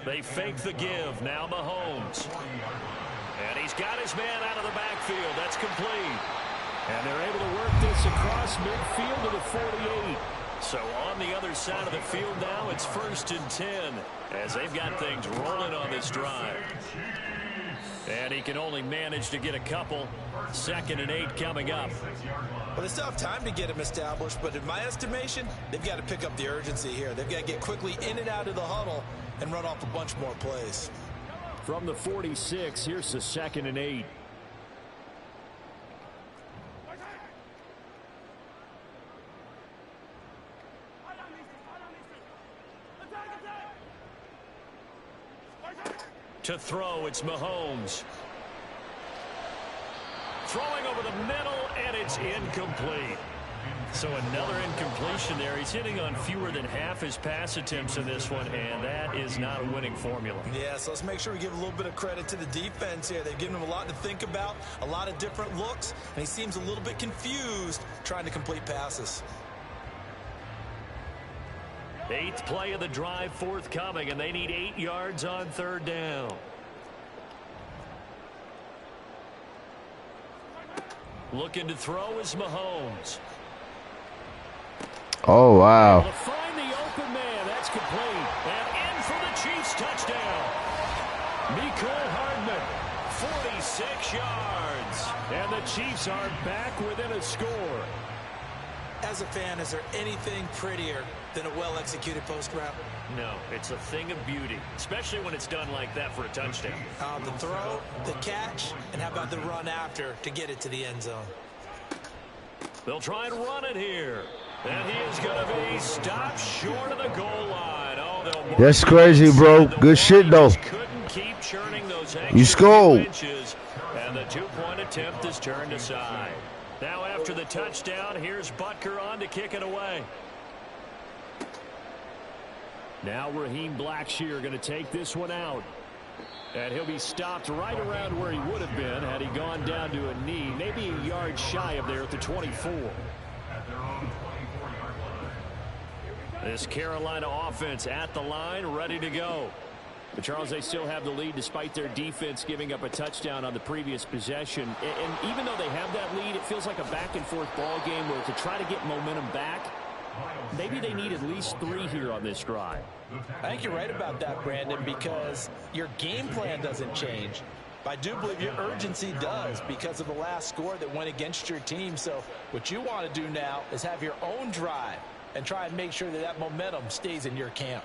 They fake the give. Now Mahomes. And he's got his man out of the backfield. That's complete. And they're able to work this across midfield to the 48. So on the other side of the field now, it's 1st and 10 as they've got things rolling on this drive. And he can only manage to get a couple. 2nd and 8 coming up. Well, they still have time to get him established, but in my estimation, they've got to pick up the urgency here. They've got to get quickly in and out of the huddle and run off a bunch more plays. From the 46, here's the 2nd and 8. To throw, it's Mahomes. Throwing over the middle, and it's incomplete. So another incompletion there. He's hitting on fewer than half his pass attempts in this one, and that is not a winning formula. Yeah, so let's make sure we give a little bit of credit to the defense here. They've given him a lot to think about, a lot of different looks, and he seems a little bit confused trying to complete passes. 8th play of the drive forthcoming, and they need 8 yards on 3rd down. Looking to throw is Mahomes. Oh, wow. Able to find the open man. That's complete. And in for the Chiefs touchdown. Mecole Hardman, 46 yards. And the Chiefs are back within a score. As a fan, is there anything prettier than a well-executed post route? No, it's a thing of beauty, especially when it's done like that for a touchdown. The throw, the catch, and how about the run after to get it to the end zone? They'll try and run it here. And he is going to be stopped short of the goal line. Oh, that's crazy, bro. Good shit, though. Couldn't keep churning those you scored. Inches, and the 2-point attempt is turned aside. Now after the touchdown, here's Butker on to kick it away. Now Raheem Blackshear going to take this one out. And he'll be stopped right around where he would have been had he gone down to a knee, maybe a yard shy of there at the 24. This Carolina offense at the line, ready to go. But Charles, they still have the lead despite their defense giving up a touchdown on the previous possession. And even though they have that lead, it feels like a back-and-forth ball game where to try to get momentum back, maybe they need at least 3 here on this drive. I think you're right about that, Brandon, because your game plan doesn't change. But I do believe your urgency does because of the last score that went against your team. So what you want to do now is have your own drive and try and make sure that that momentum stays in your camp.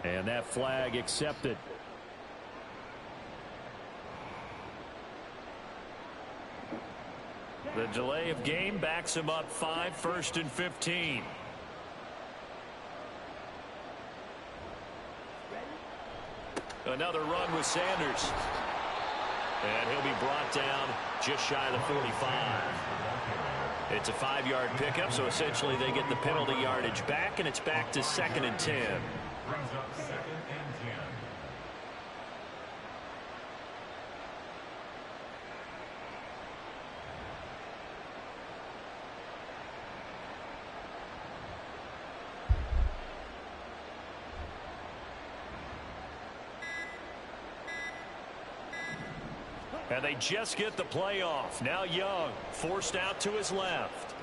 And that flag accepted. The delay of game backs him up 5, 1st and 15. Another run with Sanders. And he'll be brought down just shy of the 45. It's a 5-yard pickup, so essentially they get the penalty yardage back, and it's back to 2nd and 10. And they just get the play off. Now Young forced out to his left.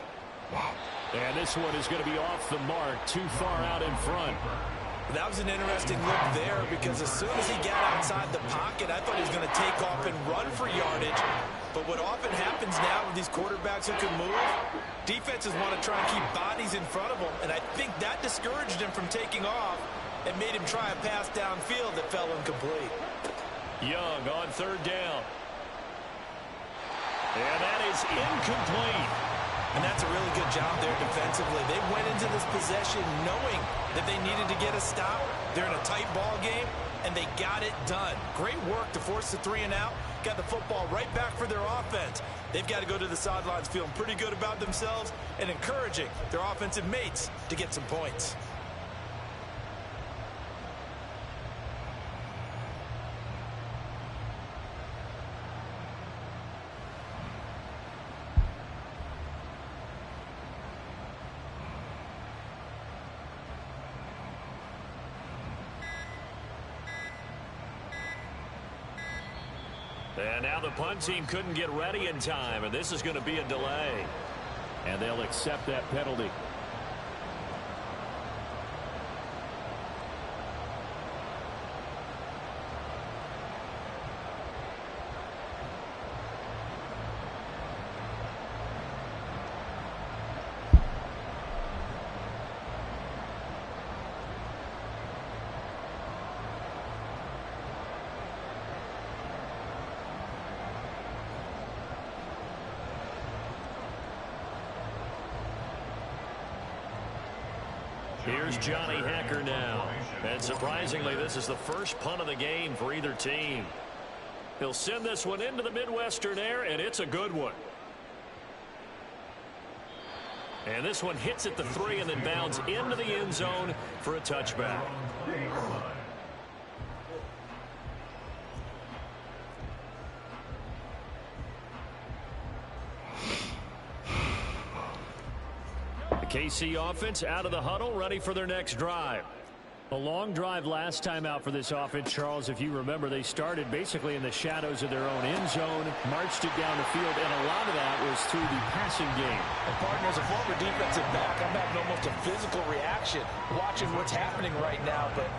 And this one is going to be off the mark, too far out in front. That was an interesting look there because as soon as he got outside the pocket, I thought he was going to take off and run for yardage. But what often happens now with these quarterbacks who can move, defenses want to try and keep bodies in front of them. And I think that discouraged him from taking off and made him try a pass downfield that fell incomplete. Young on third down. And that is incomplete. And that's a really good job there defensively. They went into this possession knowing that they needed to get a stop. They're in a tight ball game, and they got it done. Great work to force the 3 and out. Got the football right back for their offense. They've got to go to the sidelines feeling pretty good about themselves and encouraging their offensive mates to get some points. And now the punt team couldn't get ready in time, and this is going to be a delay. And they'll accept that penalty. Here's Johnny Hecker now. And surprisingly, this is the first punt of the game for either team. He'll send this one into the Midwestern air, and it's a good one. And this one hits at the 3 and then bounds into the end zone for a touchback. KC offense out of the huddle, ready for their next drive. A long drive last time out for this offense, Charles. If you remember, they started basically in the shadows of their own end zone, marched it down the field, and a lot of that was through the passing game. And partner, as a former defensive back, I'm having almost a physical reaction watching what's happening right now. But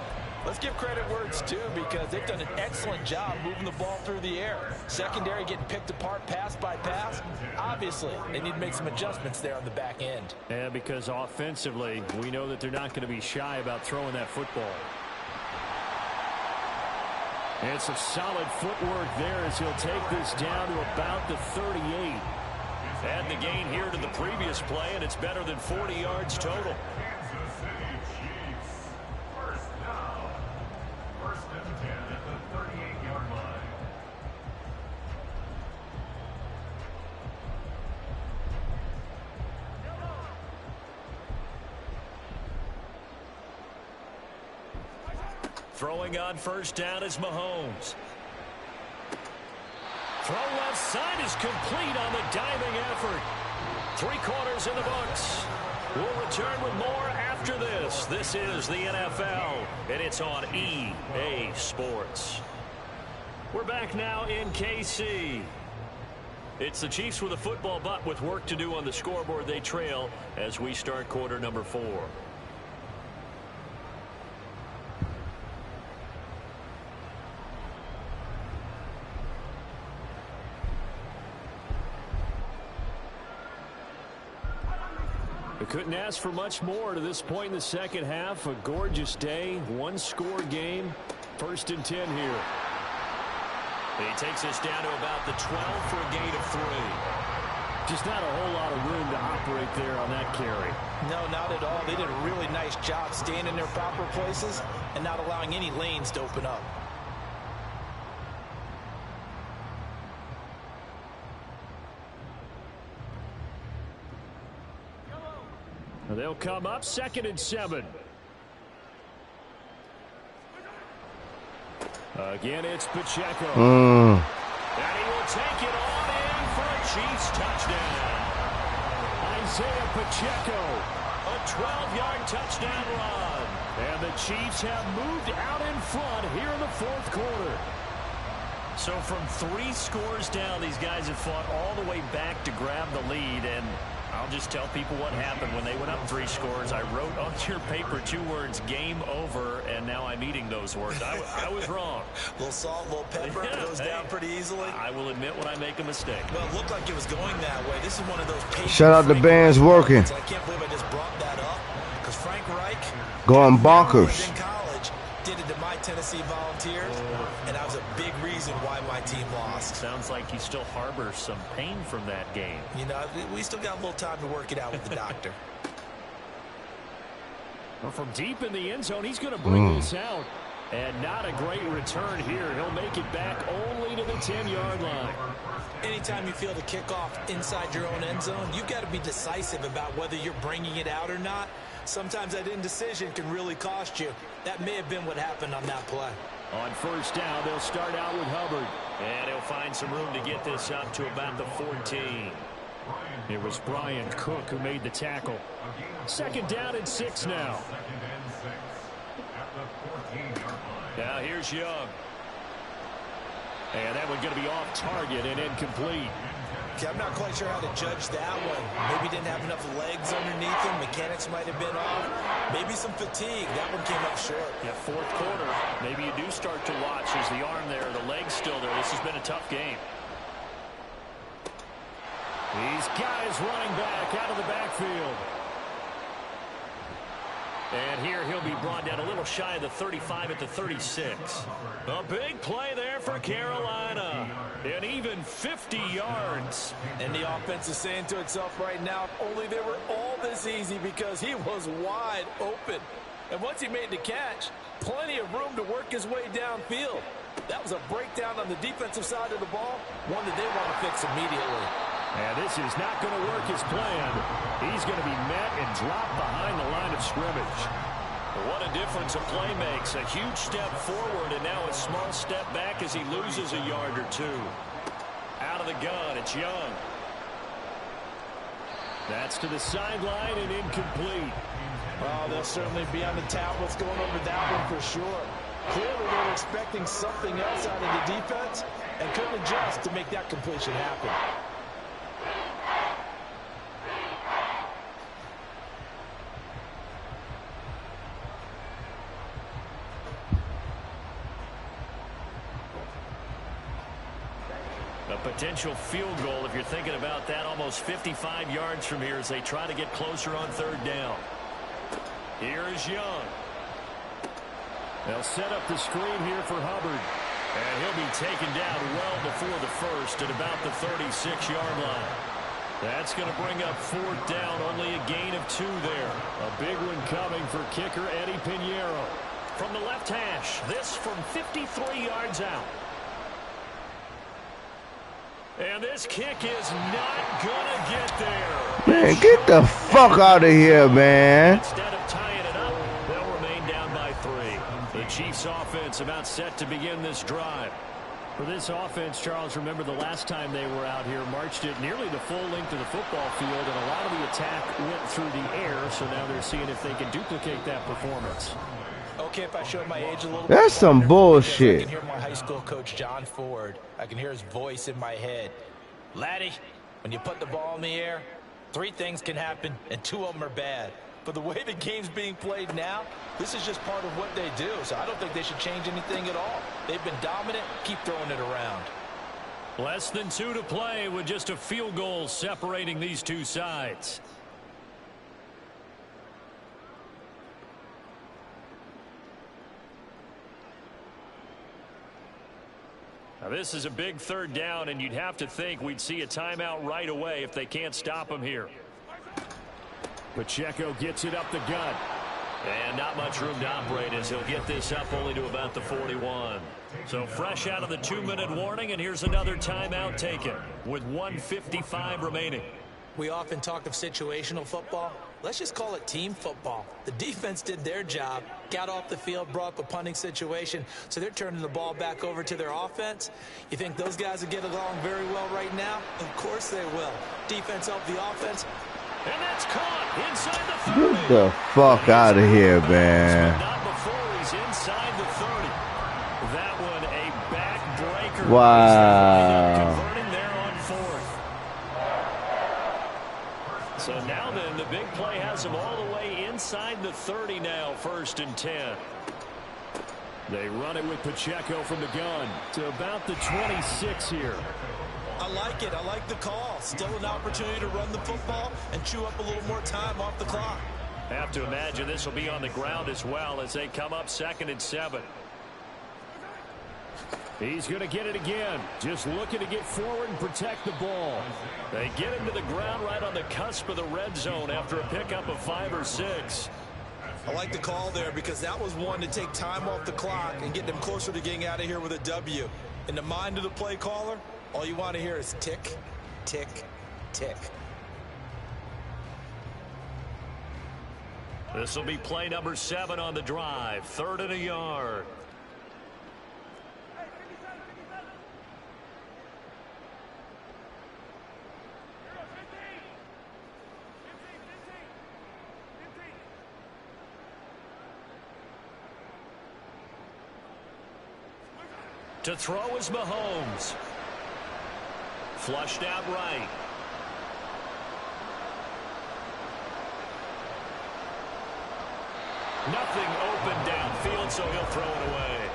let's give credit where it's due because they've done an excellent job moving the ball through the air. Secondary getting picked apart pass by pass. Obviously, they need to make some adjustments there on the back end. Yeah, because offensively, we know that they're not going to be shy about throwing that football. And some solid footwork there as he'll take this down to about the 38. Add the gain here to the previous play, and it's better than 40 yards total. Kansas City Chiefs. First down. First and 10 at the 38-yard line. Throwing on first down is Mahomes. Throw left side is complete on the diving effort. 3 quarters in the books. We'll return with more after this. This is the NFL, and it's on EA Sports. We're back now in KC. It's the Chiefs with a football, but with work to do on the scoreboard. They trail as we start quarter number 4. We couldn't ask for much more to this point in the second half. A gorgeous day, 1-score game. First and 10 here. He takes us down to about the 12 for a gain of 3. Just not a whole lot of room to operate there on that carry. No, not at all. They did a really nice job staying in their proper places and not allowing any lanes to open up. They'll come up 2nd and 7. Again, it's Pacheco. And he will take it on in for a Chiefs touchdown. Isaiah Pacheco, a 12-yard touchdown run. And the Chiefs have moved out in front here in the 4th quarter. So from 3 scores down, these guys have fought all the way back to grab the lead, and I'll just tell people what happened when they went up 3 scores. I wrote on your paper 2 words, game over, and now I'm eating those words. I was wrong. A little salt, a little pepper, goes down pretty easily. I will admit when I make a mistake. Well, it looked like it was going that way. This is one of those Shout out the band's working. I can't believe I just brought that up because Frank Reich going bonkers. in college did it to my Tennessee Volunteers, and that was a big reason why my team lost. Sounds like he still harbors some pain from that game. You know, we still got a little time to work it out with the doctor. Well, from deep in the end zone, he's going to bring this out. And not a great return here. He'll make it back only to the 10-yard line. Anytime you feel the kickoff inside your own end zone, you've got to be decisive about whether you're bringing it out or not. Sometimes that indecision can really cost you. That may have been what happened on that play. On first down, they'll start out with Hubbard. And he'll find some room to get this up to about the 14. It was Brian Cook who made the tackle. Second down and 6 now. Now here's Young. And that one's going to be off target and incomplete. Okay, I'm not quite sure how to judge that one. Maybe didn't have enough legs underneath him. Mechanics might have been off. Maybe some fatigue. That one came up short. Yeah, 4th quarter. Maybe you do start to watch as the arm there, the leg's still there. This has been a tough game. These guys running back out of the backfield. And here he'll be brought down a little shy of the 35 at the 36. A big play there for Carolina. And even 50 yards. And the offense is saying to itself right now, if only they were all this easy because he was wide open. And once he made the catch, plenty of room to work his way downfield. That was a breakdown on the defensive side of the ball, one that they want to fix immediately. And this is not going to work as planned. He's going to be met and dropped behind the line of scrimmage. What a difference a play makes. A huge step forward and now a small step back as he loses a yard or 2. Out of the gun, it's Young. That's to the sideline and incomplete. Oh, they'll certainly be on the tablets going over that one for sure. Clearly they were expecting something else out of the defense and couldn't adjust to make that completion happen. A potential field goal, if you're thinking about that, almost 55 yards from here as they try to get closer on 3rd down. Here's Young. They'll set up the screen here for Hubbard. And he'll be taken down well before the first at about the 36-yard line. That's going to bring up 4th down, only a gain of 2 there. A big one coming for kicker Eddie Pinheiro. From the left hash, this from 53 yards out. And this kick is not going to get there. Man, get the fuck out of here, man. Instead of tying it up, they'll remain down by 3. The Chiefs offense about set to begin this drive. For this offense, Charles, remember the last time they were out here, marched it nearly the full length of the football field, and a lot of the attack went through the air, so now they're seeing if they can duplicate that performance. Okay, if I show my age a little bit. That's some bullshit. I can hear my high school coach, John Ford. I can hear his voice in my head. Laddie, when you put the ball in the air, 3 things can happen, and 2 of them are bad. But the way the game's being played now, this is just part of what they do. So I don't think they should change anything at all. They've been dominant. Keep throwing it around. Less than 2 to play with just a field goal separating these 2 sides. Now this is a big 3rd down, and you'd have to think we'd see a timeout right away if they can't stop him here. Pacheco gets it up the gut. And not much room to operate as he'll get this up only to about the 41. So fresh out of the 2-minute warning, and here's another timeout taken with 1:55 remaining. We often talk of situational football. Let's just call it team football. The defense did their job, got off the field, brought up a punting situation, so they're turning the ball back over to their offense. You think those guys will get along very well right now? Of course they will. Defense helped the offense. And that's caught inside the 30. Get the fuck out of here, man. Not before he's inside the 30. That one a backbreaker. Wow. Converting there on 4th. So now then, the big play has them all the way inside the 30 now, 1st and 10. They run it with Pacheco from the gun to about the 26 here. I like it. I like the call. Still an opportunity to run the football and chew up a little more time off the clock. Have to imagine this will be on the ground as well as they come up 2nd and 7. He's going to get it again. Just looking to get forward and protect the ball. They get him to the ground right on the cusp of the red zone after a pickup of 5 or 6. I like the call there because that was one to take time off the clock and get them closer to getting out of here with a W. In the mind of the play caller, all you want to hear is tick, tick, tick. This will be play number 7 on the drive. 3rd and a yard. To throw is Mahomes. Flushed out right. Nothing open downfield, so he'll throw it away.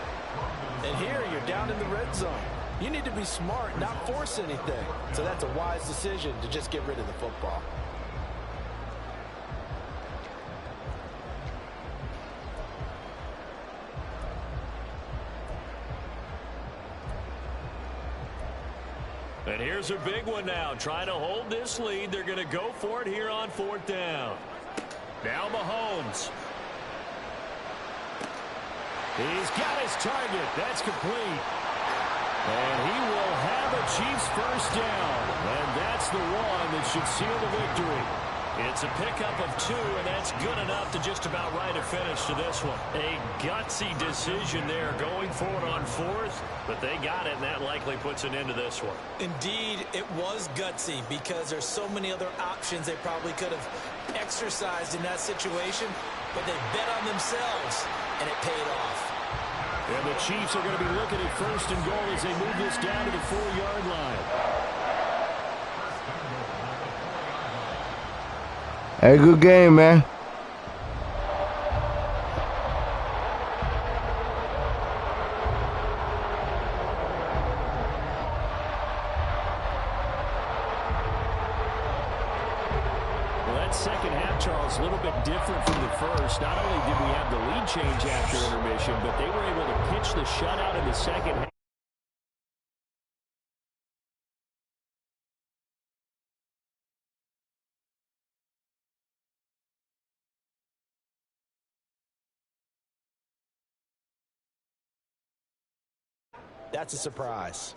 And here you're down in the red zone. You need to be smart, not force anything. So that's a wise decision to just get rid of the football. And here's a big one now. Trying to hold this lead. They're going to go for it here on 4th down. Now Mahomes. He's got his target. That's complete. And he will have a Chiefs first down. And that's the one that should seal the victory. It's a pickup of 2, and that's good enough to just about right a finish to this one. A gutsy decision there going forward on 4th, but they got it, and that likely puts an end to this one. Indeed, it was gutsy because there's so many other options they probably could have exercised in that situation, but they bet on themselves, and it paid off. And the Chiefs are going to be looking at 1st and goal as they move this down to the 4-yard line. Hey, good game, man. Well, that second half, Charles, a little bit different from the first. Not only did we have the lead change after intermission, but they were able to pitch the shutout in the second half. That's a surprise.